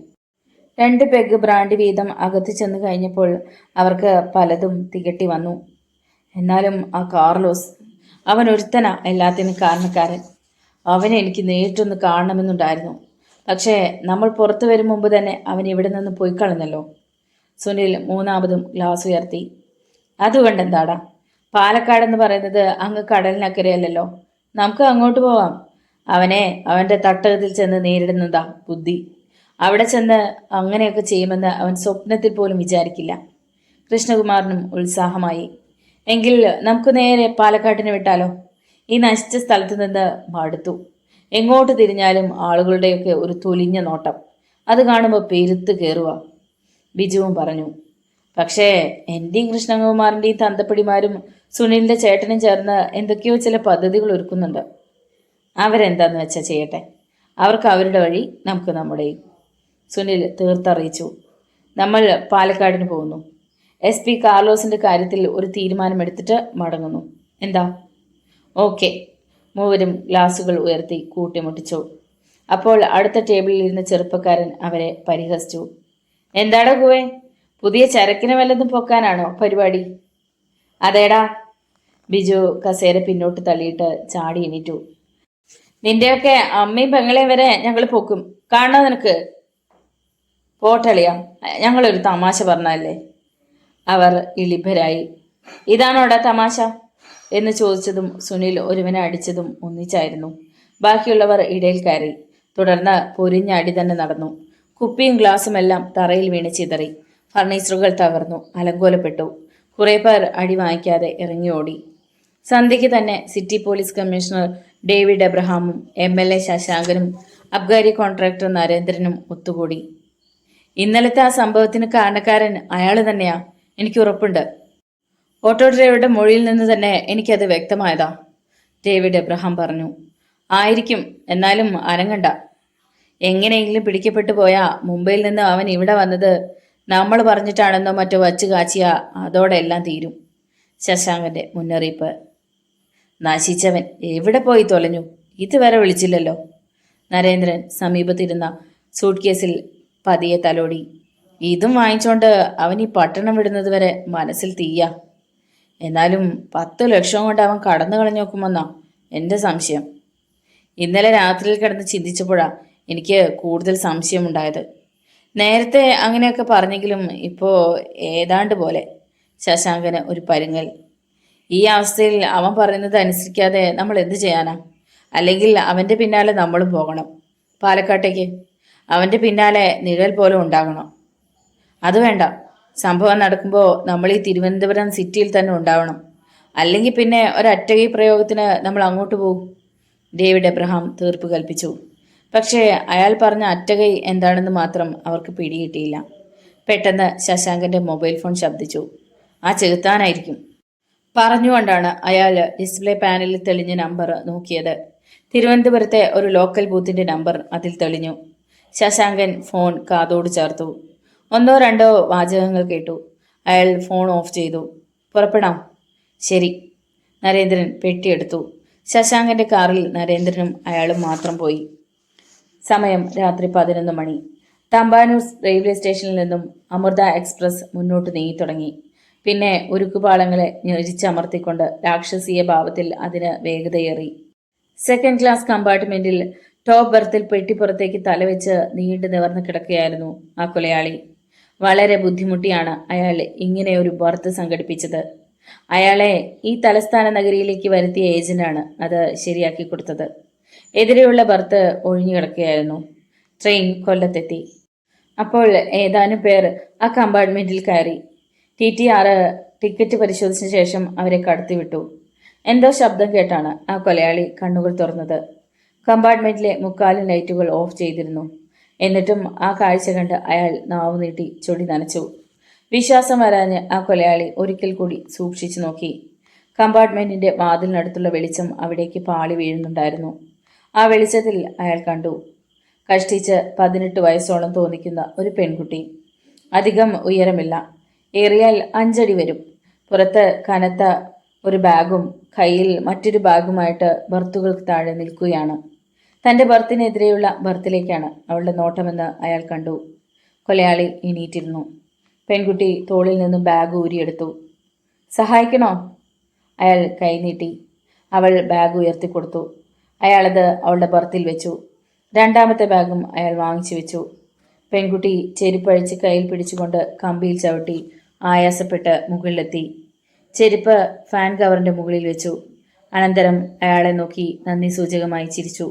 2 പെഗ് ബ്രാൻഡി വീതം അകത്ത് ചെന്ന് കഴിഞ്ഞപ്പോൾ അവർക്ക് പലതും തികട്ടി വന്നു. എന്നാലും ആ കാർലോസ്, അവൻ ഒരുത്തനാ എല്ലാത്തിനും കാരണക്കാരൻ. അവനെ എനിക്ക് നേരിട്ടൊന്ന് കാണണമെന്നുണ്ടായിരുന്നു. പക്ഷേ നമ്മൾ പുറത്തു വരും മുമ്പ് തന്നെ അവൻ ഇവിടെ നിന്ന് പോയി കളഞ്ഞല്ലോ. സുനിൽ മൂന്നാമതും ഗ്ലാസ് ഉയർത്തി. അതുകൊണ്ടെന്താടാ, പാലക്കാടെന്ന് പറയുന്നത് അങ്ങ് കടലിനക്കരയല്ലല്ലോ, നമുക്ക് അങ്ങോട്ട് പോവാം. അവനെ അവൻ്റെ തട്ടകത്തിൽ ചെന്ന് നേരിടുന്നതാ ബുദ്ധി. അവിടെ ചെന്ന് അങ്ങനെയൊക്കെ ചെയ്യുമെന്ന് അവൻ സ്വപ്നത്തിൽ പോലും വിചാരിക്കില്ല. കൃഷ്ണകുമാറിനും ഉത്സാഹമായി. എങ്കിൽ നമുക്ക് നേരെ പാലക്കാട്ടിന് വിട്ടാലോ? ഈ നശിച്ച സ്ഥലത്ത് നിന്ന് മടുത്തു. എങ്ങോട്ട് തിരിഞ്ഞാലും ആളുകളുടെയൊക്കെ ഒരു തൊലിഞ്ഞ നോട്ടം, അത് കാണുമ്പോൾ പെരുത്ത് കയറുക, ബിജുവും പറഞ്ഞു. പക്ഷേ എൻ്റെയും കൃഷ്ണകുമാറിൻ്റെയും തന്തപ്പടിമാരും സുനിലിൻ്റെ ചേട്ടനും ചേർന്ന് എന്തൊക്കെയോ ചില പദ്ധതികൾ ഒരുക്കുന്നുണ്ട്. അവരെന്താന്ന് വെച്ചാൽ ചെയ്യട്ടെ. അവർക്ക് അവരുടെ വഴി, നമുക്ക് നമ്മുടെയും. സുനിൽ തീർത്തറിയിച്ചു. നമ്മൾ പാലക്കാടിന് പോകുന്നു. SP കാർലോസിൻ്റെ കാര്യത്തിൽ ഒരു തീരുമാനമെടുത്തിട്ട് മടങ്ങുന്നു. എന്താ? ഓക്കെ. മൂവരും ഗ്ലാസുകൾ ഉയർത്തി കൂട്ടിമുട്ടിച്ചു. അപ്പോൾ അടുത്ത ടേബിളിൽ ഇരുന്ന ചെറുപ്പക്കാരൻ അവരെ പരിഹസിച്ചു. എന്താടാ കുവേ, പുതിയ ചരക്കിനെ വല്ലതും പൊക്കാനാണോ പരിപാടി? അതേടാ. ബിജു കസേര പിന്നോട്ട് തള്ളിയിട്ട് ചാടി എണീറ്റു. നിന്റെയൊക്കെ അമ്മയും പെങ്ങളെയും വരെ ഞങ്ങൾ പൊക്കും, കാണണോ നിനക്ക്? പോട്ടളിയാ, ഞങ്ങളൊരു തമാശ പറഞ്ഞല്ലേ. അവർ ഇളിഭരായി. ഇതാണോടാ തമാശ എന്ന് ചോദിച്ചതും സുനിൽ ഒരുവനെ അടിച്ചതും ഒന്നിച്ചായിരുന്നു. ബാക്കിയുള്ളവർ ഇടയിൽ കയറി. തുടർന്ന് പൊരിഞ്ഞ അടി തന്നെ നടന്നു. കുപ്പിയും ഗ്ലാസും എല്ലാം തറയിൽ വീണ് ചിതറി. ഫർണിച്ചറുകൾ തകർന്നു, അലങ്കോലപ്പെട്ടു. കുറെ പേർ അടി വാങ്ങിക്കാതെ ഇറങ്ങി ഓടി. സന്ധ്യയ്ക്ക് തന്നെ സിറ്റി പോലീസ് കമ്മീഷണർ ഡേവിഡ് എബ്രഹാമും MLA ശശാങ്കനും അബ്കാരി കോൺട്രാക്ടർ നരേന്ദ്രനും ഒത്തുകൂടി. ഇന്നലത്തെ ആ സംഭവത്തിന് കാരണക്കാരൻ അയാൾ തന്നെയാ, എനിക്ക് ഉറപ്പുണ്ട്. ഓട്ടോ ഡ്രൈവറുടെ മൊഴിയിൽ നിന്ന് തന്നെ എനിക്കത് വ്യക്തമായതാ, ഡേവിഡ് എബ്രഹാം പറഞ്ഞു. ആയിരിക്കും, എന്നാലും അനങ്ങണ്ട. എങ്ങനെയെങ്കിലും പിടിക്കപ്പെട്ടു പോയാ മുംബൈയിൽ നിന്ന് അവൻ ഇവിടെ വന്നത് നമ്മൾ പറഞ്ഞിട്ടാണെന്നോ മറ്റോ വച്ച് കാച്ചിയാ അതോടെ എല്ലാം തീരും. ശശാങ്കന്റെ മുന്നറിയിപ്പ്. നശിച്ചവൻ എവിടെ പോയി തൊലഞ്ഞു, ഇതുവരെ വിളിച്ചില്ലല്ലോ. നരേന്ദ്രൻ സമീപത്തിരുന്ന സൂട്ട് കേസിൽ പതിയെ തലോടി. ഇതും വാങ്ങിച്ചോണ്ട് അവൻ ഈ പട്ടണം വിടുന്നത് വരെ മനസ്സിൽ തീയ. എന്നാലും 10 ലക്ഷം കൊണ്ട് അവൻ കടന്നു കളഞ്ഞു നോക്കുമെന്നാ എൻ്റെ സംശയം. ഇന്നലെ രാത്രിയിൽ കിടന്ന് ചിന്തിച്ചപ്പോഴാ എനിക്ക് കൂടുതൽ സംശയമുണ്ടായത്. നേരത്തെ അങ്ങനെയൊക്കെ പറഞ്ഞെങ്കിലും ഇപ്പോൾ ഏതാണ്ട് പോലെ. ശശാങ്കന് ഒരു പരുങ്ങൽ. ഈ അവസ്ഥയിൽ അവൻ പറയുന്നത് അനുസരിക്കാതെ നമ്മൾ എന്ത് ചെയ്യാനാ? അല്ലെങ്കിൽ അവൻ്റെ പിന്നാലെ നമ്മളും പോകണം പാലക്കാട്ടേക്ക്. അവൻ്റെ പിന്നാലെ നിഴൽ പോലെ ഉണ്ടാകണം. അത് വേണ്ട. സംഭവം നടക്കുമ്പോൾ നമ്മൾ ഈ തിരുവനന്തപുരം സിറ്റിയിൽ തന്നെ ഉണ്ടാവണം. അല്ലെങ്കിൽ പിന്നെ ഒരറ്റകൈ പ്രയോഗത്തിന് നമ്മൾ അങ്ങോട്ട് പോകും, ഡേവിഡ് എബ്രഹാം തീർപ്പ് കൽപ്പിച്ചു. പക്ഷേ അയാൾ പറഞ്ഞ അറ്റകൈ എന്താണെന്ന് മാത്രം അവർക്ക് പിടികിട്ടിയില്ല. പെട്ടെന്ന് ശശാങ്കന്റെ മൊബൈൽ ഫോൺ ശബ്ദിച്ചു. ആ ചെകുത്താനായിരിക്കും. പറഞ്ഞുകൊണ്ടാണ് അയാൾ ഡിസ്പ്ലേ പാനലിൽ തെളിഞ്ഞ നമ്പർ നോക്കിയത്. തിരുവനന്തപുരത്തെ ഒരു ലോക്കൽ ബൂത്തിന്റെ നമ്പർ അതിൽ തെളിഞ്ഞു. ശശാങ്കൻ ഫോൺ കാതോട് ചേർത്തു. 1-2 വാചകങ്ങൾ കേട്ടു. അയാൾ ഫോൺ ഓഫ് ചെയ്തു. പുറപ്പെടാം. ശരി. നരേന്ദ്രൻ പെട്ടിയെടുത്തു. ശശാങ്കന്റെ കാറിൽ നരേന്ദ്രനും അയാളും മാത്രം പോയി. സമയം രാത്രി 11 മണി. തമ്പാനൂർ റെയിൽവേ സ്റ്റേഷനിൽ നിന്നും അമൃത എക്സ്പ്രസ് മുന്നോട്ട് നീങ്ങിത്തുടങ്ങി. പിന്നെ ഉരുക്കുപാളങ്ങളെ ഞെരിച്ചമർത്തിക്കൊണ്ട് രാക്ഷസീയ ഭാവത്തിൽ അതിന് വേഗതയേറി. സെക്കൻഡ് ക്ലാസ് കമ്പാർട്ട്മെന്റിൽ ടോപ്പ് ബർത്തിൽ പെട്ടിപ്പുറത്തേക്ക് തലവെച്ച് നീണ്ടു നിവർന്ന് കിടക്കുകയായിരുന്നു ആ കൊലയാളി. വളരെ ബുദ്ധിമുട്ടിയാണ് അയാൾ ഇങ്ങനെയൊരു ബർത്ത് സംഘടിപ്പിച്ചത്. അയാളെ ഈ തലസ്ഥാന നഗരിയിലേക്ക് വരുത്തിയ ഏജന്റാണ് അത് ശരിയാക്കി കൊടുത്തത്. എതിരെയുള്ള ബർത്ത് ഒഴിഞ്ഞു കിടക്കുകയായിരുന്നു. ട്രെയിൻ കൊല്ലത്തെത്തി. അപ്പോൾ ഏതാനും പേർ ആ കമ്പാർട്ട്മെന്റിൽ കയറി. TTR ടിക്കറ്റ് പരിശോധിച്ച ശേഷം അവരെ കടത്തിവിട്ടു. എന്തോ ശബ്ദം കേട്ടാണ് ആ കൊലയാളി കണ്ണുകൾ തുറന്നത്. കമ്പാർട്ട്മെന്റിലെ മുക്കാലും ലൈറ്റുകൾ ഓഫ് ചെയ്തിരുന്നു. എന്നിട്ടും ആ കാഴ്ച കണ്ട് അയാൾ നാവ് നീട്ടി ചൊടി നനച്ചു. വിശ്വാസം വരാഞ്ഞ് ആ കൊലയാളി ഒരിക്കൽ കൂടി സൂക്ഷിച്ചു നോക്കി. കമ്പാർട്ട്മെന്റിന്റെ വാതിലിനടുത്തുള്ള വെളിച്ചം അവിടേക്ക് പാളി വീഴുന്നുണ്ടായിരുന്നു. ആ വെളിച്ചത്തിൽ അയാൾ കണ്ടു. കഷ്ടിച്ച് 18 വയസ്സോളം തോന്നിക്കുന്ന ഒരു പെൺകുട്ടി. അധികം ഉയരമില്ല, ഏറിയാൽ 5 അടി വരും. പുറത്ത് കനത്ത ഒരു ബാഗും കയ്യിൽ മറ്റൊരു ബാഗുമായിട്ട് ബർത്തുകൾക്ക് താഴെ നിൽക്കുകയാണ്. തന്റെ ബർത്തിനെതിരെയുള്ള ബർത്തിലേക്കാണ് അവളുടെ നോട്ടമെന്ന് അയാൾ കണ്ടു. കൊലയാളി എണീറ്റിരുന്നു. പെൺകുട്ടി തോളിൽ നിന്നും ബാഗ് ഊരിയെടുത്തു. സഹായിക്കണോ? അയാൾ കൈനീട്ടി. അവൾ ബാഗ് ഉയർത്തിക്കൊടുത്തു. അയാളത് അവളുടെ ബർത്തിൽ വെച്ചു. രണ്ടാമത്തെ ബാഗും അയാൾ വാങ്ങിച്ചു വെച്ചു. പെൺകുട്ടി ചെരുപ്പഴിച്ച് കയ്യിൽ പിടിച്ചുകൊണ്ട് കമ്പിയിൽ ചവിട്ടി ആയാസപ്പെട്ട് മുകളിലെത്തി. ചെരുപ്പ് ഫാൻ കവറിന്റെ മുകളിൽ വെച്ചു. അനന്തരം അയാളെ നോക്കി നന്ദി സൂചകമായി ചിരിച്ചു.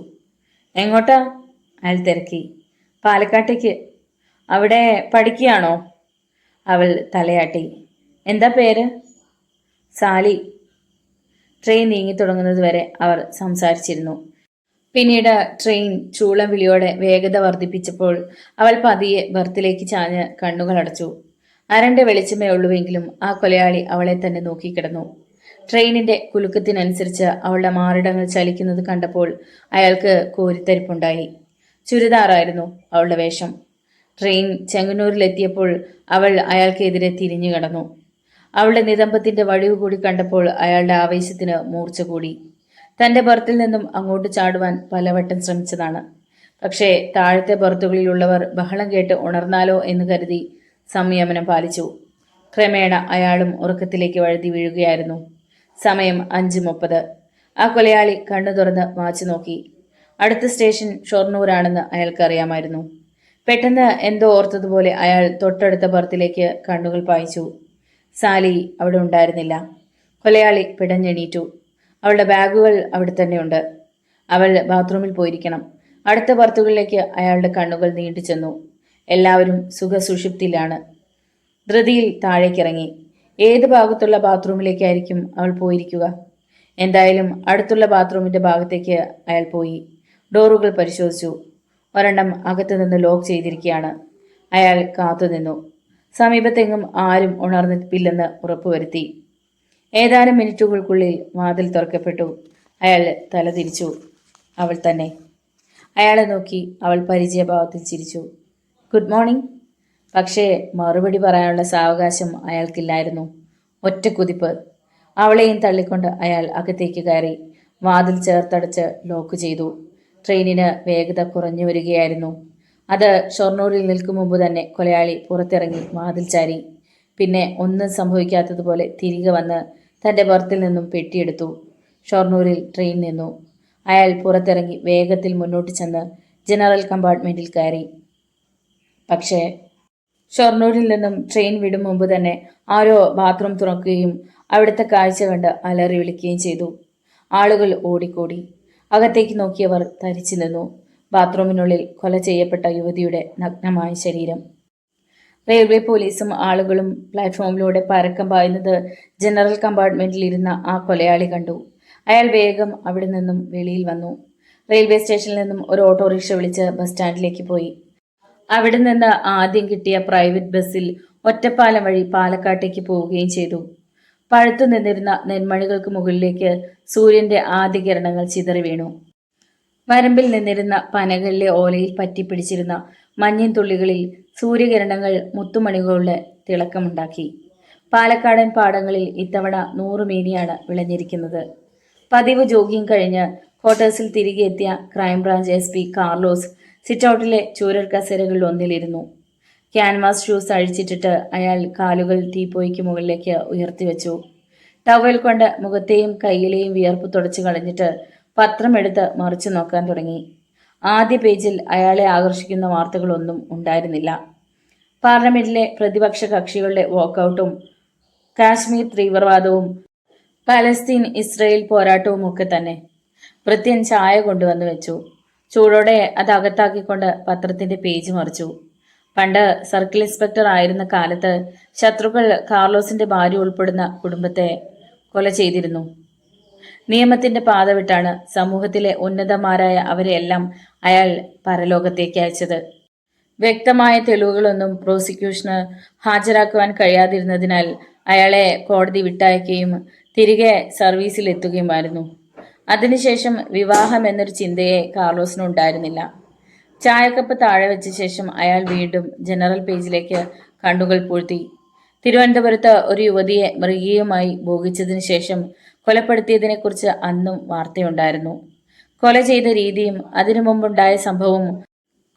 എങ്ങോട്ടാ? അയാൾ തിരക്കി. പാലക്കാട്ടേക്ക്. അവിടെ പഠിക്കുകയാണോ? അവൾ തലയാട്ടി. എന്താ പേര്? സാലി. ട്രെയിൻ നീങ്ങി തുടങ്ങുന്നത് വരെ അവർ സംസാരിച്ചിരുന്നു. പിന്നീട് ട്രെയിൻ ചൂളം വിളിയോടെ വേഗത വർദ്ധിപ്പിച്ചപ്പോൾ അവൾ പതിയെ ബർത്തിലേക്ക് ചാഞ്ഞ് കണ്ണുകൾ അടച്ചു. അരണ്ട വെളിച്ചമേ ഉള്ളുവെങ്കിലും ആ കൊലയാളി അവളെ തന്നെ നോക്കിക്കിടന്നു. ട്രെയിനിന്റെ കുലുക്കത്തിനനുസരിച്ച് അവളുടെ മാറിടങ്ങൾ ചലിക്കുന്നത് കണ്ടപ്പോൾ അയാൾക്ക് കോരിത്തരിപ്പുണ്ടായി. ചുരിദാറായിരുന്നു അവളുടെ വേഷം. ട്രെയിൻ ചെങ്ങന്നൂരിലെത്തിയപ്പോൾ അവൾ അയാൾക്കെതിരെ തിരിഞ്ഞു കടന്നു. അവളുടെ നിതംബത്തിന്റെ വടിവ് കൂടി കണ്ടപ്പോൾ അയാളുടെ ആവേശത്തിന് മൂർച്ച കൂടി. തന്റെ ബർത്തിൽ നിന്നും അങ്ങോട്ട് ചാടുവാൻ പലവട്ടം ശ്രമിച്ചതാണ്. പക്ഷേ താഴത്തെ ബർത്തുകളിലുള്ളവർ ബഹളം കേട്ട് ഉണർന്നാലോ എന്ന് കരുതി സംയമനം പാലിച്ചു. ക്രമേണ അയാളും ഉറക്കത്തിലേക്ക് വഴുതി വീഴുകയായിരുന്നു. സമയം 5:30. ആ കൊലയാളി കണ്ണു തുറന്ന് വാച്ച് നോക്കി. അടുത്ത സ്റ്റേഷൻ ഷൊർണൂരാണെന്ന് സാലി അവിടെ ഉണ്ടായിരുന്നില്ല. കൊലയാളി പിടഞ്ഞെണീറ്റു. അവളുടെ ബാഗുകൾ അവിടെ തന്നെയുണ്ട്. അവൾ ബാത്റൂമിൽ പോയിരിക്കണം. അടുത്ത ബർത്തുകളിലേക്ക് അയാളുടെ കണ്ണുകൾ നീണ്ടു ചെന്നു. എല്ലാവരും സുഖസുഷുപ്തിയിലാണ്. ധൃതിയിൽ താഴേക്കിറങ്ങി. ഏത് ഭാഗത്തുള്ള ബാത്റൂമിലേക്കായിരിക്കും അവൾ പോയിരിക്കുക? എന്തായാലും അടുത്തുള്ള ബാത്റൂമിന്റെ ഭാഗത്തേക്ക് അയാൾ പോയി. ഡോറുകൾ പരിശോധിച്ചു. ഒരെണ്ണം അകത്തുനിന്ന് ലോക്ക് ചെയ്തിരിക്കുകയാണ്. അയാൾ കാത്തുനിന്നു. സമീപത്തെങ്ങും ആരും ഉണർന്നിപ്പില്ലെന്ന് ഉറപ്പുവരുത്തി. ഏതാനും മിനിറ്റുകൾക്കുള്ളിൽ വാതിൽ തുറക്കപ്പെട്ടു. അയാൾ തലതിരിച്ചു. അവൾ തന്നെ. അയാളെ നോക്കി അവൾ പരിചയഭാവത്തിൽ ചിരിച്ചു. Good morning. പക്ഷേ മറുപടി പറയാനുള്ള സാവകാശം അയാൾക്കില്ലായിരുന്നു. ഒറ്റ കുതിപ്പ്. അവളെയും തള്ളിക്കൊണ്ട് അയാൾ അകത്തേക്ക് കയറി. വാതിൽ ചേർത്തടച്ച് ലോക്ക് ചെയ്തു. ട്രെയിനിന് വേഗത കുറഞ്ഞു വരികയായിരുന്നു. അത് ഷൊർണൂരിൽ നിൽക്കും മുമ്പ് തന്നെ കൊലയാളി പുറത്തിറങ്ങി വാതിൽ ചാരി. പിന്നെ ഒന്നും സംഭവിക്കാത്തതുപോലെ തിരികെ വന്ന് തൻ്റെ ബർത്തിൽ നിന്നും പെട്ടിയെടുത്തു. ഷൊർണൂരിൽ ട്രെയിൻ നിന്നു. അയാൾ പുറത്തിറങ്ങി വേഗത്തിൽ മുന്നോട്ട് ചെന്ന് ജനറൽ കമ്പാർട്ട്മെൻറ്റിൽ കയറി. പക്ഷേ ഷൊർണൂരിൽ നിന്നും ട്രെയിൻ വിടും മുമ്പ് തന്നെ ആരോ ബാത്റൂം തുറക്കുകയും അവിടുത്തെ കാഴ്ച കണ്ട് അലറി വിളിക്കുകയും ചെയ്തു. ആളുകൾ ഓടിക്കൂടി. അകത്തേക്ക് നോക്കിയവർ തരിച്ചു നിന്നു. ബാത്റൂമിനുള്ളിൽ കൊല ചെയ്യപ്പെട്ട യുവതിയുടെ നഗ്നമായ ശരീരം. റെയിൽവേ പോലീസും ആളുകളും പ്ലാറ്റ്ഫോമിലൂടെ പരക്കം പായുന്നത് ജനറൽ കമ്പാർട്ട്മെന്റിൽ ഇരുന്ന ആ കൊലയാളി കണ്ടു. അയാൾ വേഗം അവിടെ നിന്നും വെളിയിൽ വന്നു. റെയിൽവേ സ്റ്റേഷനിൽ നിന്നും ഒരു ഓട്ടോറിക്ഷ വിളിച്ച് ബസ് സ്റ്റാൻഡിലേക്ക് പോയി. അവിടെ നിന്ന് ആദ്യം കിട്ടിയ പ്രൈവറ്റ് ബസ്സിൽ ഒറ്റപ്പാലം വഴി പാലക്കാട്ടേക്ക് പോവുകയും ചെയ്തു. പഴുത്തു നിന്നിരുന്ന നെന്മണികൾക്ക് മുകളിലേക്ക് സൂര്യന്റെ ആദ്യ കിരണങ്ങൾ ചിതറി വീണു. വരമ്പിൽ നിന്നിരുന്ന പനകളിലെ ഓലയിൽ പറ്റിപ്പിടിച്ചിരുന്ന മഞ്ഞിൻ തുള്ളികളിൽ സൂര്യകിരണങ്ങൾ മുത്തുമണികളുടെ തിളക്കമുണ്ടാക്കി. പാലക്കാടൻ പാടങ്ങളിൽ ഇത്തവണ 100 മീനിയാണ് വിളഞ്ഞിരിക്കുന്നത്. പതിവ് ജോഗിങ് കഴിഞ്ഞ് ക്വാർട്ടേഴ്സിൽ തിരികെ എത്തിയ ക്രൈംബ്രാഞ്ച് SP കാർലോസ് സിറ്റൗട്ടിലെ ചൂരൽ കസേരകളിൽ ഒന്നിലിരുന്നു. ക്യാൻവാസ് ഷൂസ് അഴിച്ചിട്ടിട്ട് അയാൾ കാലുകൾ തീപ്പോയ്ക്ക് മുകളിലേക്ക് ഉയർത്തിവെച്ചു. ടവൽ കൊണ്ട് മുഖത്തെയും കൈയിലെയും വിയർപ്പ് തുടച്ചു കളഞ്ഞിട്ട് പത്രമെടുത്ത് മറിച്ചു നോക്കാൻ തുടങ്ങി. ആദ്യ പേജിൽ അയാളെ ആകർഷിക്കുന്ന വാർത്തകളൊന്നും ഉണ്ടായിരുന്നില്ല. പാർലമെന്റിലെ പ്രതിപക്ഷ കക്ഷികളുടെ വാക്കൌട്ടും കാശ്മീർ തീവ്രവാദവും പലസ്തീൻ ഇസ്രയേൽ പോരാട്ടവും ഒക്കെ തന്നെ. ഭൃത്യൻ ചായ കൊണ്ടുവന്നു വെച്ചു. ചൂടോടെ അത് അകത്താക്കിക്കൊണ്ട് പത്രത്തിന്റെ പേജ് മറിച്ചു. പണ്ട് സർക്കിൾ ഇൻസ്പെക്ടർ ആയിരുന്ന കാലത്ത് ശത്രുക്കൾ കാർലോസിന്റെ ഭാര്യ ഉൾപ്പെടുന്ന കുടുംബത്തെ കൊല ചെയ്തിരുന്നു. നിയമത്തിന്റെ പാത വിട്ടാണ് സമൂഹത്തിലെ ഉന്നതന്മാരായ അവരെയെല്ലാം അയാൾ പരലോകത്തേക്ക് അയച്ചത്. വ്യക്തമായ തെളിവുകളൊന്നും പ്രോസിക്യൂഷന് ഹാജരാക്കുവാൻ കഴിയാതിരുന്നതിനാൽ അയാളെ കോടതി വിട്ടയക്കുകയും തിരികെ സർവീസിലെത്തുകയുമായിരുന്നു. അതിനുശേഷം വിവാഹം എന്നൊരു ചിന്തയെ കാർലോസിനുണ്ടായിരുന്നില്ല. ചായക്കപ്പ് താഴെ വെച്ച ശേഷം അയാൾ വീണ്ടും ജനറൽ പേജിലേക്ക് കണ്ണുകൾ പൂഴ്ത്തി. തിരുവനന്തപുരത്ത് ഒരു യുവതിയെ മൃഗീയമായി ഭോഗിച്ചതിനു ശേഷം കൊലപ്പെടുത്തിയതിനെക്കുറിച്ച് അന്നും വാർത്തയുണ്ടായിരുന്നു. കൊല ചെയ്ത രീതിയും അതിനു മുമ്പുണ്ടായ സംഭവവും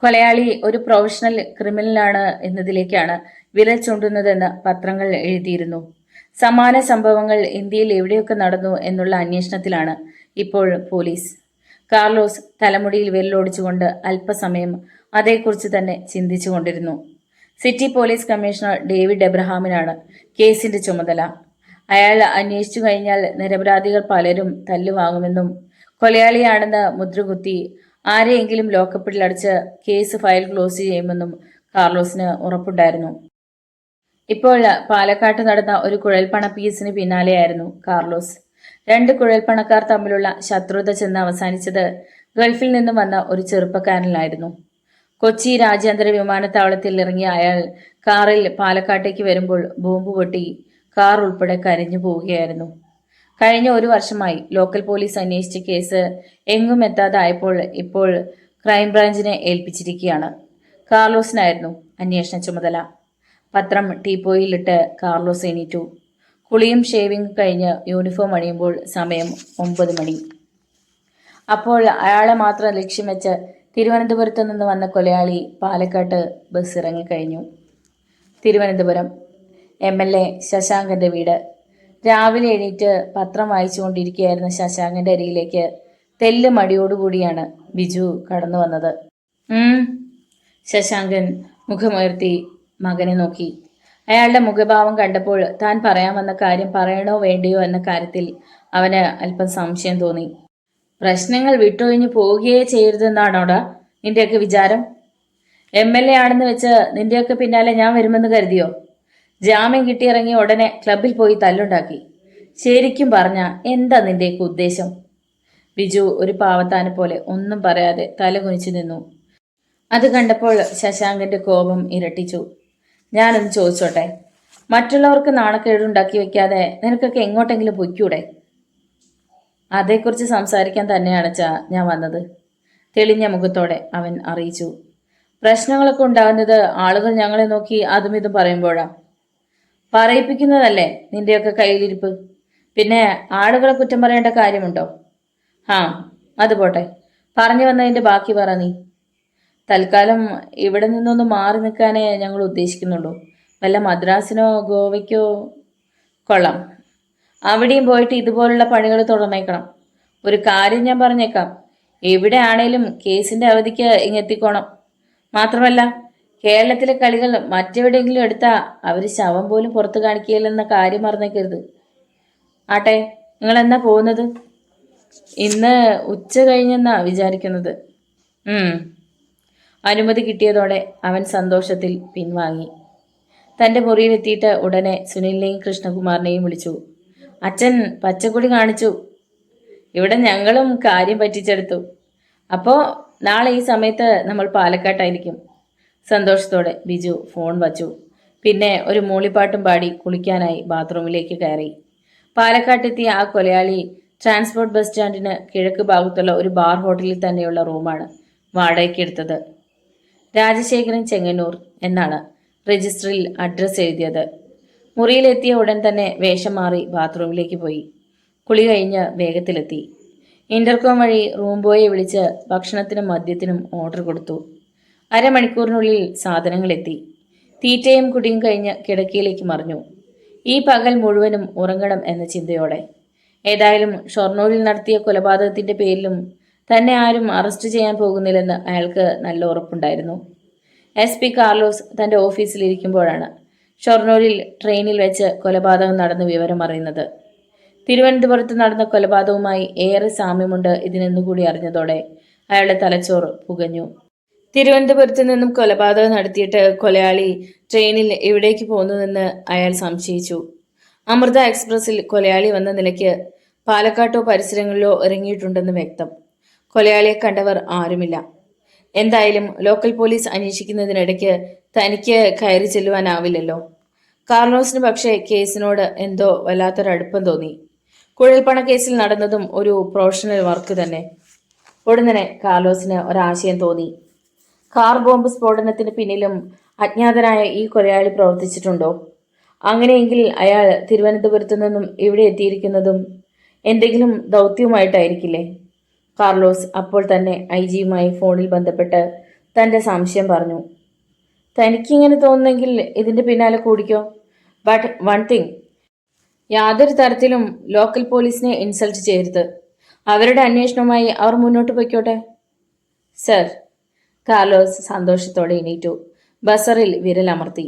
കൊലയാളി ഒരു പ്രൊഫഷണൽ ക്രിമിനലാണ് എന്നതിലേക്കാണ് വിരൽ ചൂണ്ടുന്നതെന്ന് പത്രങ്ങൾ എഴുതിയിരുന്നു. സമാന സംഭവങ്ങൾ ഇന്ത്യയിൽ എവിടെയൊക്കെ നടന്നു എന്നുള്ള അന്വേഷണത്തിലാണ് ഇപ്പോൾ പോലീസ്. കാർലോസ് തലമുടിയിൽ വിരലോടിച്ചുകൊണ്ട് അല്പസമയം അതേക്കുറിച്ച് തന്നെ ചിന്തിച്ചുകൊണ്ടിരുന്നു. സിറ്റി പോലീസ് കമ്മീഷണർ ഡേവിഡ് എബ്രഹാമിനാണ് കേസിന്റെ ചുമതല. അയാൾ അന്വേഷിച്ചു കഴിഞ്ഞാൽ നിരപരാധികൾ പലരും തല്ലുവാങ്ങുമെന്നും കൊലയാളിയാണെന്ന് മുദ്രകുത്തി ആരെയെങ്കിലും ലോക്കപ്പിലടച്ച് കേസ് ഫയൽ ക്ലോസ് ചെയ്യുമെന്നും കാർലോസിന് ഉറപ്പുണ്ടായിരുന്നു. ഇപ്പോൾ പാലക്കാട്ട് നടന്ന ഒരു കുഴൽപ്പണ കേസിന് പിന്നാലെയായിരുന്നു കാർലോസ്. 2 കുഴൽപ്പണക്കാർ തമ്മിലുള്ള ശത്രുത ചെന്ന് അവസാനിച്ചത് ഗൾഫിൽ നിന്നും വന്ന ഒരു ചെറുപ്പക്കാരനിലായിരുന്നു. കൊച്ചി രാജ്യാന്തര വിമാനത്താവളത്തിൽ ഇറങ്ങിയ അയാൾ കാറിൽ പാലക്കാട്ടേക്ക് വരുമ്പോൾ ബോംബ് പൊട്ടി കാർ ഉൾപ്പെടെ കരിഞ്ഞു പോവുകയായിരുന്നു. കഴിഞ്ഞ 1 വർഷമായി ലോക്കൽ പോലീസ് അന്വേഷിച്ച കേസ് എങ്ങും എത്താതായപ്പോൾ ഇപ്പോൾ ക്രൈംബ്രാഞ്ചിനെ ഏൽപ്പിച്ചിരിക്കുകയാണ്. കാർലോസിനായിരുന്നു അന്വേഷണ ചുമതല. പത്രം ടീപ്പോയിലിട്ട് കാർലോസ് എണീറ്റു. കുളിയും ഷേവിംഗ് കഴിഞ്ഞ് യൂണിഫോം അണിയുമ്പോൾ സമയം 9 മണി. അപ്പോൾ അയാളെ മാത്രം ലക്ഷ്യം വെച്ച് തിരുവനന്തപുരത്ത് നിന്ന് വന്ന കൊലയാളി പാലക്കാട്ട് ബസ് ഇറങ്ങിക്കഴിഞ്ഞു. തിരുവനന്തപുരം MLA ശശാങ്കന്റെ വീട്. രാവിലെ എണീറ്റ് പത്രം വായിച്ചുകൊണ്ടിരിക്കുകയായിരുന്ന ശശാങ്കന്റെ അരികിലേക്ക് തെല്ല് മടിയോടുകൂടിയാണ് ബിജു കടന്നു വന്നത്. ശശാങ്കൻ മുഖമുയർത്തി മകനെ നോക്കി. അയാളുടെ മുഖഭാവം കണ്ടപ്പോൾ താൻ പറയാൻ വന്ന കാര്യം പറയണോ വേണ്ടയോ എന്ന കാര്യത്തിൽ അവന് അല്പം സംശയം തോന്നി. പ്രശ്നങ്ങൾ വിട്ടൊഴിഞ്ഞു പോവുകയേ ചെയ്യരുതെന്നാണോടാ നിന്റെയൊക്കെ വിചാരം? MLA ആണെന്ന് വെച്ച് നിന്റെയൊക്കെ പിന്നാലെ ഞാൻ വരുമെന്ന് കരുതിയോ? ജാമ്യം കിട്ടിയിറങ്ങി ഉടനെ ക്ലബിൽ പോയി തല്ലുണ്ടാക്കി. ശരിക്കും പറഞ്ഞ എന്താ നിന്റെയൊക്കെ ഉദ്ദേശം? ബിജു ഒരു പാവത്താനെ പോലെ ഒന്നും പറയാതെ തല കുനിച്ചു നിന്നു. അത് കണ്ടപ്പോൾ ശശാങ്കന്റെ കോപം ഇരട്ടിച്ചു. ഞാനൊന്ന് ചോദിച്ചോട്ടെ, മറ്റുള്ളവർക്ക് നാണക്കേടുണ്ടാക്കി വെക്കാതെ നിനക്കൊക്കെ എങ്ങോട്ടെങ്കിലും പൊയ്ക്കൂടെ? അതേക്കുറിച്ച് സംസാരിക്കാൻ തന്നെയാണ് ഞാൻ വന്നത്, തെളിഞ്ഞ മുഖത്തോടെ അവൻ അറിയിച്ചു. പ്രശ്നങ്ങളൊക്കെ ഉണ്ടാകുന്നത് ആളുകൾ ഞങ്ങളെ നോക്കി അതും ഇതും പറയുമ്പോഴാ. പറയിപ്പിക്കുന്നതല്ലേ നിന്റെയൊക്കെ കയ്യിലിരിപ്പ്. പിന്നെ ആളുകളെ കുറ്റം പറയേണ്ട കാര്യമുണ്ടോ? അത് പോട്ടെ, പറഞ്ഞു വന്നതിന്റെ ബാക്കി പറ നീ. തൽക്കാലം ഇവിടെ നിന്നൊന്ന് മാറി നിൽക്കാനേ ഞങ്ങൾ ഉദ്ദേശിക്കുന്നുള്ളൂ. വല്ല മദ്രാസിനോ ഗോവയ്ക്കോ. കൊള്ളാം, അവിടെയും പോയിട്ട് ഇതുപോലുള്ള പണികൾ തുടർന്നേക്കണം. ഒരു കാര്യം ഞാൻ പറഞ്ഞേക്കാം, എവിടെ ആണേലും കേസിന്റെ അവധിക്ക് ഇങ്ങെത്തിക്കോണം. മാത്രമല്ല, കേരളത്തിലെ കളികൾ മറ്റെവിടെയെങ്കിലും എടുത്താൽ അവർ ശവം പോലും പുറത്തു കാണിക്കുകയില്ലെന്ന കാര്യം മറന്നേക്കരുത്. ആട്ടെ, നിങ്ങൾ എന്നാ പോകുന്നത്? ഇന്ന് ഉച്ച കഴിഞ്ഞെന്നാ വിചാരിക്കുന്നത്. അനുമതി കിട്ടിയതോടെ അവൻ സന്തോഷത്തിൽ പിൻവാങ്ങി. തന്റെ മുറിയിലെത്തിയിട്ട് ഉടനെ സുനിലിനെയും കൃഷ്ണകുമാറിനെയും വിളിച്ചു. അച്ഛൻ പച്ചക്കൊടി കാണിച്ചു. ഇവിടെ ഞങ്ങളും കാര്യം പറ്റിച്ചെടുത്തു. അപ്പോൾ നാളെ ഈ സമയത്ത് നമ്മൾ പാലക്കാട്ടായിരിക്കും. സന്തോഷത്തോടെ ബിജു ഫോൺ വച്ചു. പിന്നെ ഒരു മൂളിപ്പാട്ടും പാടി കുളിക്കാനായി ബാത്റൂമിലേക്ക് കയറി. പാലക്കാട്ടെത്തിയ ആ കൊലയാളി ട്രാൻസ്പോർട്ട് ബസ് സ്റ്റാൻഡിന് കിഴക്ക് ഭാഗത്തുള്ള ഒരു ബാർ ഹോട്ടലിൽ തന്നെയുള്ള റൂമാണ് വാടകയ്ക്കെടുത്തത്. രാജശേഖരൻ ചെങ്ങന്നൂർ എന്നാണ് രജിസ്റ്ററിൽ അഡ്രസ്സ് എഴുതിയത്. മുറിയിലെത്തിയ ഉടൻ തന്നെ വേഷം മാറി ബാത്റൂമിലേക്ക് പോയി. കുളി കഴിഞ്ഞ് വേഗത്തിലെത്തി. ഇന്റർകോം വഴി റൂം ബോയെ വിളിച്ച് ഭക്ഷണത്തിനും മദ്യത്തിനും ഓർഡർ കൊടുത്തു. അരമണിക്കൂറിനുള്ളിൽ സാധനങ്ങൾ എത്തി. തീറ്റയും കുടിയും കഴിഞ്ഞ് കിടക്കയിലേക്ക് മറിഞ്ഞു. ഈ പകൽ മുഴുവനും ഉറങ്ങണം എന്ന ചിന്തയോടെ. ഏതായാലും ഷൊർണൂരിൽ നടത്തിയ കൊലപാതകത്തിന്റെ പേരിലും തന്നെ ആരും അറസ്റ്റ് ചെയ്യാൻ പോകുന്നില്ലെന്ന് അയാൾക്ക് നല്ല ഉറപ്പുണ്ടായിരുന്നു. SP കാർലോസ് തന്റെ ഓഫീസിലിരിക്കുമ്പോഴാണ് ഷൊർണൂരിൽ ട്രെയിനിൽ വെച്ച് കൊലപാതകം നടന്ന വിവരം അറിയുന്നത്. തിരുവനന്തപുരത്ത് നടന്ന കൊലപാതകവുമായി ഏറെ സാമ്യമുണ്ട് ഇതിനെന്നുകൂടി അറിഞ്ഞതോടെ അയാളുടെ തലച്ചോറ് പുകഞ്ഞു. തിരുവനന്തപുരത്ത് നിന്നും കൊലപാതകം നടത്തിയിട്ട് കൊലയാളി ട്രെയിനിൽ എവിടേക്ക് പോകുന്നുവെന്ന് അയാൾ സംശയിച്ചു. അമൃത എക്സ്പ്രസിൽ കൊലയാളി വന്ന നിലയ്ക്ക് പാലക്കാട്ടോ പരിസരങ്ങളിലോ ഇറങ്ങിയിട്ടുണ്ടെന്ന് വ്യക്തം. കൊലയാളിയെ കണ്ടവർ ആരുമില്ല. എന്തായാലും ലോക്കൽ പോലീസ് അന്വേഷിക്കുന്നതിനിടയ്ക്ക് തനിക്ക് കയറി ചെല്ലുവാനാവില്ലല്ലോ. കാർലോസിന് പക്ഷേ കേസിനോട് എന്തോ വല്ലാത്തൊരടുപ്പം തോന്നി. കുഴൽപ്പണ കേസിൽ നടന്നതും ഒരു പ്രൊഫഷണൽ വർക്ക് തന്നെ. ഉടനെ കാർലോസിന് ഒരാശയം തോന്നി. കാർ ബോംബ് സ്ഫോടനത്തിന് പിന്നിലും അജ്ഞാതനായ ഈ കൊലയാളി പ്രവർത്തിച്ചിട്ടുണ്ടോ? അങ്ങനെയെങ്കിൽ അയാൾ തിരുവനന്തപുരത്തു നിന്നും ഇവിടെ എത്തിയിരിക്കുന്നതും എന്തെങ്കിലും ദൗത്യവുമായിട്ടായിരിക്കില്ലേ? കാർലോസ് അപ്പോൾ തന്നെ IG-യുമായി ഫോണിൽ ബന്ധപ്പെട്ട് തന്റെ സംശയം പറഞ്ഞു. തനിക്കിങ്ങനെ തോന്നുന്നെങ്കിൽ ഇതിന്റെ പിന്നാലെ കൂടിക്കോ. ബട്ട് വൺ തിങ്, യാതൊരു തരത്തിലും ലോക്കൽ പോലീസിനെ ഇൻസൾട്ട് ചെയ്യരുത്. അവരുടെ അന്വേഷണവുമായി അവർ മുന്നോട്ട് പോയിക്കോട്ടെ. സർ. കാർലോസ് സന്തോഷത്തോടെ എണീറ്റു. ബസറിൽ വിരലമർത്തി.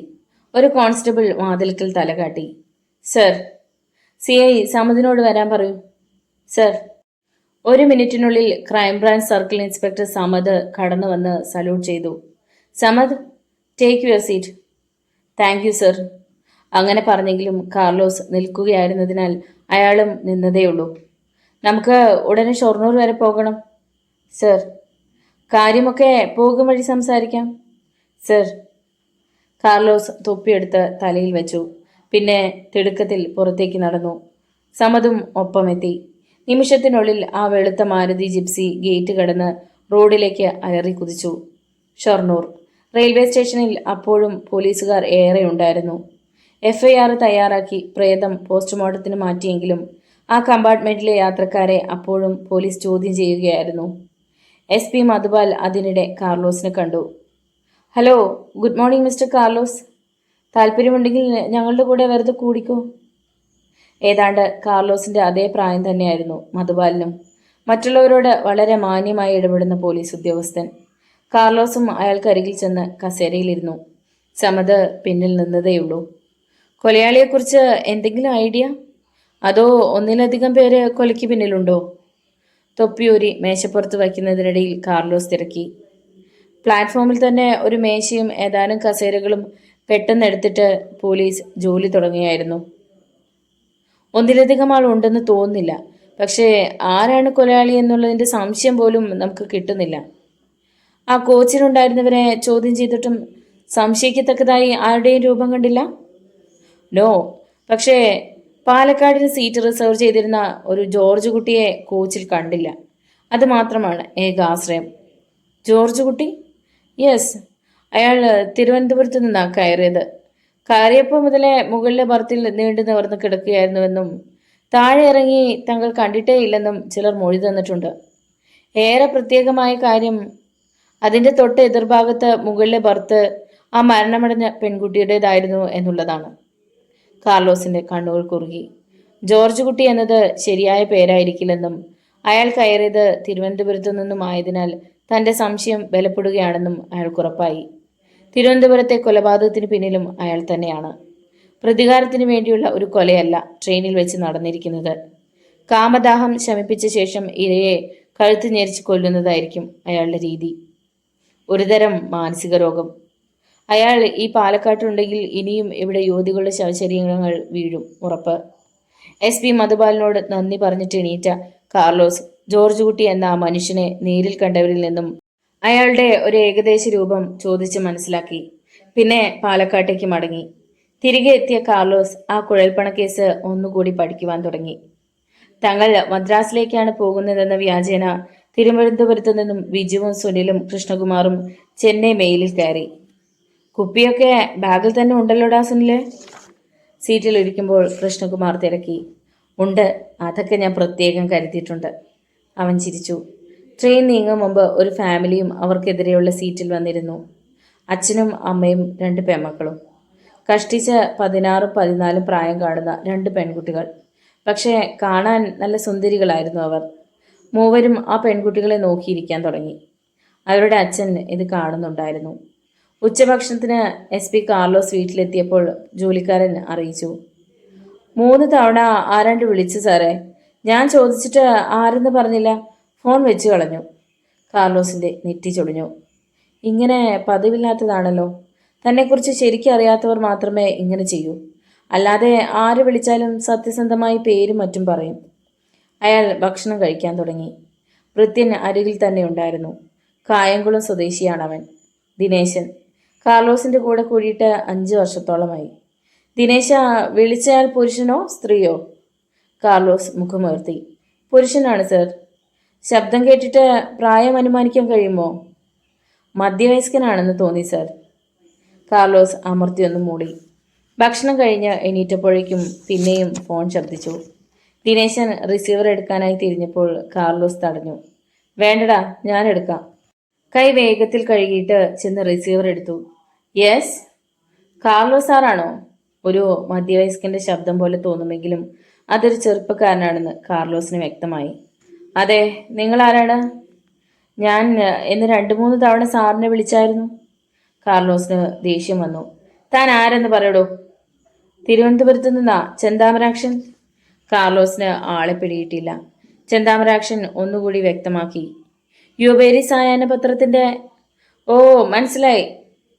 ഒരു കോൺസ്റ്റബിൾ വാതിൽക്കൽ തലകാട്ടി. സർ. CI സമദിനോട് വരാൻ പറയൂ. സർ. 1 മിനിറ്റിനുള്ളിൽ ക്രൈംബ്രാഞ്ച് സർക്കിൾ ഇൻസ്പെക്ടർ സമദ് കടന്നു വന്ന് സല്യൂട്ട് ചെയ്തു. Samad, take your seat. Thank you sir. അങ്ങനെ പറഞ്ഞെങ്കിലും കാർലോസ് നിൽക്കുകയായിരുന്നതിനാൽ അയാളും നിന്നതേയുള്ളൂ. നമുക്ക് ഉടനെ ഷൊർണൂർ വരെ പോകണം. സർ. കാര്യമൊക്കെ പോകും വഴി സംസാരിക്കാം. സർ. കാർലോസ് തൊപ്പിയെടുത്ത് തലയിൽ വെച്ചു. പിന്നെ തിടുക്കത്തിൽ പുറത്തേക്ക് നടന്നു. സമദും ഒപ്പമെത്തി. നിമിഷത്തിനുള്ളിൽ ആ വെളുത്ത മാരുതി ജിപ്സി ഗേറ്റ് കടന്ന് റോഡിലേക്ക് അലറി കുതിച്ചു. ഷൊർണൂർ റെയിൽവേ സ്റ്റേഷനിൽ അപ്പോഴും പോലീസുകാർ ഏറെ ഉണ്ടായിരുന്നു. FIR തയ്യാറാക്കി പ്രേതം പോസ്റ്റ്മോർട്ടത്തിന് മാറ്റിയെങ്കിലും ആ കമ്പാർട്ട്മെന്റിലെ യാത്രക്കാരെ അപ്പോഴും പോലീസ് ചോദ്യം ചെയ്യുകയായിരുന്നു. SP മധുപാൽ അതിനിടെ കാർലോസിനെ കണ്ടു. Hello, good morning mister Carlos. താല്പര്യമുണ്ടെങ്കിൽ ഞങ്ങളുടെ കൂടെ വെറുതെ കൂടിക്കോ. ഏതാണ്ട് കാർലോസിന്റെ അതേ പ്രായം തന്നെയായിരുന്നു മധുപാലിനും. മറ്റുള്ളവരോട് വളരെ മാന്യമായി ഇടപെടുന്ന പോലീസ് ഉദ്യോഗസ്ഥൻ. കാർലോസും അയാൾക്കരികിൽ ചെന്ന് കസേരയിലിരുന്നു. സമദ് പിന്നിൽ നിന്നതേയുള്ളൂ. കൊലയാളിയെക്കുറിച്ച് എന്തെങ്കിലും ഐഡിയ? അതോ ഒന്നിലധികം പേര് കൊലയ്ക്ക് പിന്നിലുണ്ടോ? തൊപ്പിയൂരി മേശപ്പുറത്ത് വയ്ക്കുന്നതിനിടയിൽ കാർലോസ് തിരക്കി. പ്ലാറ്റ്ഫോമിൽ തന്നെ ഒരു മേശയും ഏതാനും കസേരകളും പെട്ടെന്ന് എടുത്തിട്ട് പോലീസ് ജോലി തുടങ്ങിയായിരുന്നു. ഒന്നിലധികം ആൾ ഉണ്ടെന്ന് തോന്നുന്നില്ല, പക്ഷേ ആരാണ് കൊലയാളി എന്നുള്ളതിൻ്റെ സംശയം പോലും നമുക്ക് കിട്ടുന്നില്ല. ആ കോച്ചിലുണ്ടായിരുന്നവരെ ചോദ്യം ചെയ്തിട്ടും സംശയിക്കത്തക്കതായി ആരുടെയും രൂപം കണ്ടില്ല. നോ, പക്ഷേ പാലക്കാടിന് സീറ്റ് റിസർവ് ചെയ്തിരുന്ന ഒരു ജോർജ് കുട്ടിയെ കോച്ചിൽ കണ്ടില്ല. അത് മാത്രമാണ് ഏക ആശ്രയം. ജോർജ് കുട്ടി? യെസ്, അയാൾ തിരുവനന്തപുരത്ത് നിന്നാണ് കയറിയത്. കയറിയപ്പോൾ മുതലേ മുകളിലെ ബർത്തിൽ നീണ്ടു നിവർന്ന് കിടക്കുകയായിരുന്നുവെന്നും താഴെ ഇറങ്ങി തങ്ങൾ കണ്ടിട്ടേ ഇല്ലെന്നും ചിലർ മൊഴി തന്നിട്ടുണ്ട്. ഏറെ പ്രത്യേകമായ കാര്യം, അതിൻ്റെ തൊട്ട് എതിർഭാഗത്ത് മുകളിലെ ബർത്ത് ആ മരണമടഞ്ഞ പെൺകുട്ടിയുടേതായിരുന്നു എന്നുള്ളതാണ്. കാർലോസിന്റെ കണ്ണുകൾ കുറുകി. ജോർജ് കുട്ടി എന്നത് ശരിയായ പേരായിരിക്കില്ലെന്നും അയാൾ കയറിയത് തിരുവനന്തപുരത്തു നിന്നും ആയതിനാൽ തന്റെ സംശയം ബലപ്പെടുകയാണെന്നും അയാൾക്കുറപ്പായി. തിരുവനന്തപുരത്തെ കൊലപാതകത്തിന് പിന്നിലും അയാൾ തന്നെയാണ്. പ്രതികാരത്തിന് വേണ്ടിയുള്ള ഒരു കൊലയല്ല ട്രെയിനിൽ വെച്ച് നടന്നിരിക്കുന്നത്. കാമദാഹം ശമിപ്പിച്ച ശേഷം ഇരയെ കഴുത്ത് ഞെരിച്ച് കൊല്ലുന്നതായിരിക്കും അയാളുടെ രീതി. ഒരുതരം മാനസിക രോഗം. അയാൾ ഈ പാലക്കാട്ടുണ്ടെങ്കിൽ ഇനിയും ഇവിടെ യുവതികളുടെ ശവശരീരങ്ങൾ വീഴും, ഉറപ്പ്. SP മധുപാലിനോട് നന്ദി പറഞ്ഞിട്ട് എണീറ്റ കാർലോസ് ജോർജ് കുട്ടി എന്ന ആ മനുഷ്യനെ നേരിൽ കണ്ടവരിൽ നിന്നും അയാളുടെ ഒരു ഏകദേശ രൂപം ചോദിച്ച് മനസ്സിലാക്കി. പിന്നെ പാലക്കാട്ടേക്ക് മടങ്ങി. തിരികെ എത്തിയ കാർലോസ് ആ കുഴൽപ്പണക്കേസ് ഒന്നുകൂടി പഠിക്കുവാൻ തുടങ്ങി. തങ്ങൾ മദ്രാസിലേക്കാണ് പോകുന്നതെന്ന വ്യാജേന തിരുവനന്തപുരത്തു നിന്നും വിജുവും സുനിലും കൃഷ്ണകുമാറും ചെന്നൈ മെയിലിൽ കയറി. കുപ്പിയൊക്കെ ബാഗിൽ തന്നെ ഉണ്ടല്ലോടാ സുനിലെ? സീറ്റിൽ ഇരിക്കുമ്പോൾ കൃഷ്ണകുമാർ തിരക്കി. ഉണ്ട്, അതൊക്കെ ഞാൻ പ്രത്യേകം കരുതിയിട്ടുണ്ട്. അവൻ ചിരിച്ചു. ട്രെയിൻ നീങ്ങും മുമ്പ് ഒരു ഫാമിലിയും അവർക്കെതിരെയുള്ള സീറ്റിൽ വന്നിരുന്നു. അച്ഛനും അമ്മയും 2 പെൺമക്കളും. കഷ്ടിച്ച് 16ഉം 14ഉം പ്രായം കാണുന്ന 2 പെൺകുട്ടികൾ. പക്ഷേ കാണാൻ നല്ല സുന്ദരികളായിരുന്നു അവർ. മൂവരും ആ പെൺകുട്ടികളെ നോക്കിയിരിക്കാൻ തുടങ്ങി. അവരുടെ അച്ഛൻ ഇത് കാണുന്നുണ്ടായിരുന്നു. ഉച്ചഭക്ഷണത്തിന് SP കാർലോസ് വീട്ടിലെത്തിയപ്പോൾ ജോലിക്കാരൻ അറിയിച്ചു. 3 തവണ ആരാണ്ട് വിളിച്ചു സാറേ. ഞാൻ ചോദിച്ചിട്ട് ആരെന്ന് പറഞ്ഞില്ല, ഫോൺ വെച്ച് കളഞ്ഞു. കാർലോസിന്റെ നെറ്റി ചൊളിഞ്ഞു. ഇങ്ങനെ പതിവില്ലാത്തതാണല്ലോ. തന്നെക്കുറിച്ച് ശരിക്കും അറിയാത്തവർ മാത്രമേ ഇങ്ങനെ ചെയ്യൂ. അല്ലാതെ ആര് വിളിച്ചാലും സത്യസന്ധമായി പേരും മറ്റും പറയും. അയാൾ ഭക്ഷണം കഴിക്കാൻ തുടങ്ങി. വൃത്യൻ അരികിൽ തന്നെ ഉണ്ടായിരുന്നു. കായംകുളം സ്വദേശിയാണവൻ, ദിനേശൻ. കാർലോസിന്റെ കൂടെ കൂടിയിട്ട് 5 വർഷത്തോളമായി. ദിനേശ, വിളിച്ചയാൾ പുരുഷനോ സ്ത്രീയോ? കാർലോസ് മുഖമുയർത്തി. പുരുഷനാണ് സർ. ശബ്ദം കേട്ടിട്ട് പ്രായം അനുമാനിക്കാൻ കഴിയുമോ? മധ്യവയസ്കനാണെന്ന് തോന്നി സർ. കാർലോസ് അമർത്തിയൊന്ന് മൂളി. ഭക്ഷണം കഴിഞ്ഞ് എണീറ്റപ്പോഴേക്കും പിന്നെയും ഫോൺ ശബ്ദിച്ചു. ദിനേശൻ റിസീവർ എടുക്കാനായി തിരിഞ്ഞപ്പോൾ കാർലോസ് തടഞ്ഞു. വേണ്ടടാ, ഞാൻ എടുക്കാം. കൈ വേഗത്തിൽ കഴുകിയിട്ട് ചെന്ന് റിസീവർ എടുത്തു. യെസ്, കാർലോസ് സാറാണോ? ഒരു മധ്യവയസ്കന്റെ ശബ്ദം പോലെ തോന്നുമെങ്കിലും അതൊരു ചെറുപ്പക്കാരനാണെന്ന് കാർലോസിന് വ്യക്തമായി. അതെ, നിങ്ങൾ ആരാണ്? ഞാൻ എന്ന് 2-3 തവണ സാറിനെ വിളിച്ചായിരുന്നു. കാർലോസിന് ദേഷ്യം വന്നു. താൻ ആരെന്ന് പറയടോ? തിരുവനന്തപുരത്ത് നിന്നാ, ചെന്താമരാക്ഷൻ. കാർലോസിന് ആളെ പിടിയിട്ടില്ല. ചെന്താമരാക്ഷൻ ഒന്നുകൂടി വ്യക്തമാക്കി. യുവപേരി സായാഹ്ന പത്രത്തിന്റെ. ഓ, മനസ്സിലായി.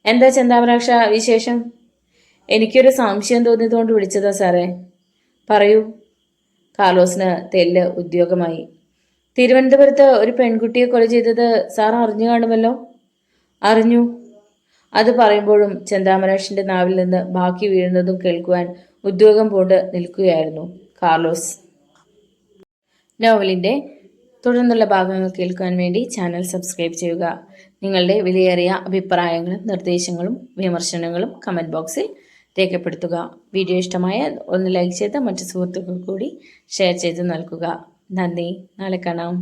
എന്താ ചെന്താമരാക്ഷ വിശേഷം? എനിക്കൊരു സംശയം തോന്നിയതുകൊണ്ട് വിളിച്ചതാ സാറേ. പറയൂ. കാർലോസിന് തെല്ല് ഉദ്യോഗമായി. തിരുവനന്തപുരത്ത് ഒരു പെൺകുട്ടിയെ കൊല ചെയ്തത് സാർ അറിഞ്ഞു കാണുമല്ലോ? അറിഞ്ഞു. അത് പറയുമ്പോഴും ചെന്താമരാക്ഷന്റെ നാവിൽ നിന്ന് ബാക്കി വീഴുന്നതും കേൾക്കുവാൻ ഉദ്യോഗം പൂണ്ട് നിൽക്കുകയായിരുന്നു കാർലോസ്. നോവലിൻ്റെ തുടർന്നുള്ള ഭാഗങ്ങൾ കേൾക്കാൻ വേണ്ടി ചാനൽ സബ്സ്ക്രൈബ് ചെയ്യുക. നിങ്ങളുടെ വിലയേറിയ അഭിപ്രായങ്ങളും നിർദ്ദേശങ്ങളും വിമർശനങ്ങളും കമൻറ്റ് ബോക്സിൽ രേഖപ്പെടുത്തുക. വീഡിയോ ഇഷ്ടമായ ഒന്ന് ലൈക്ക് ചെയ്ത് മറ്റു സുഹൃത്തുക്കൾ കൂടി ഷെയർ ചെയ്ത് നൽകുക. നന്ദി. നാളെ കാണാം.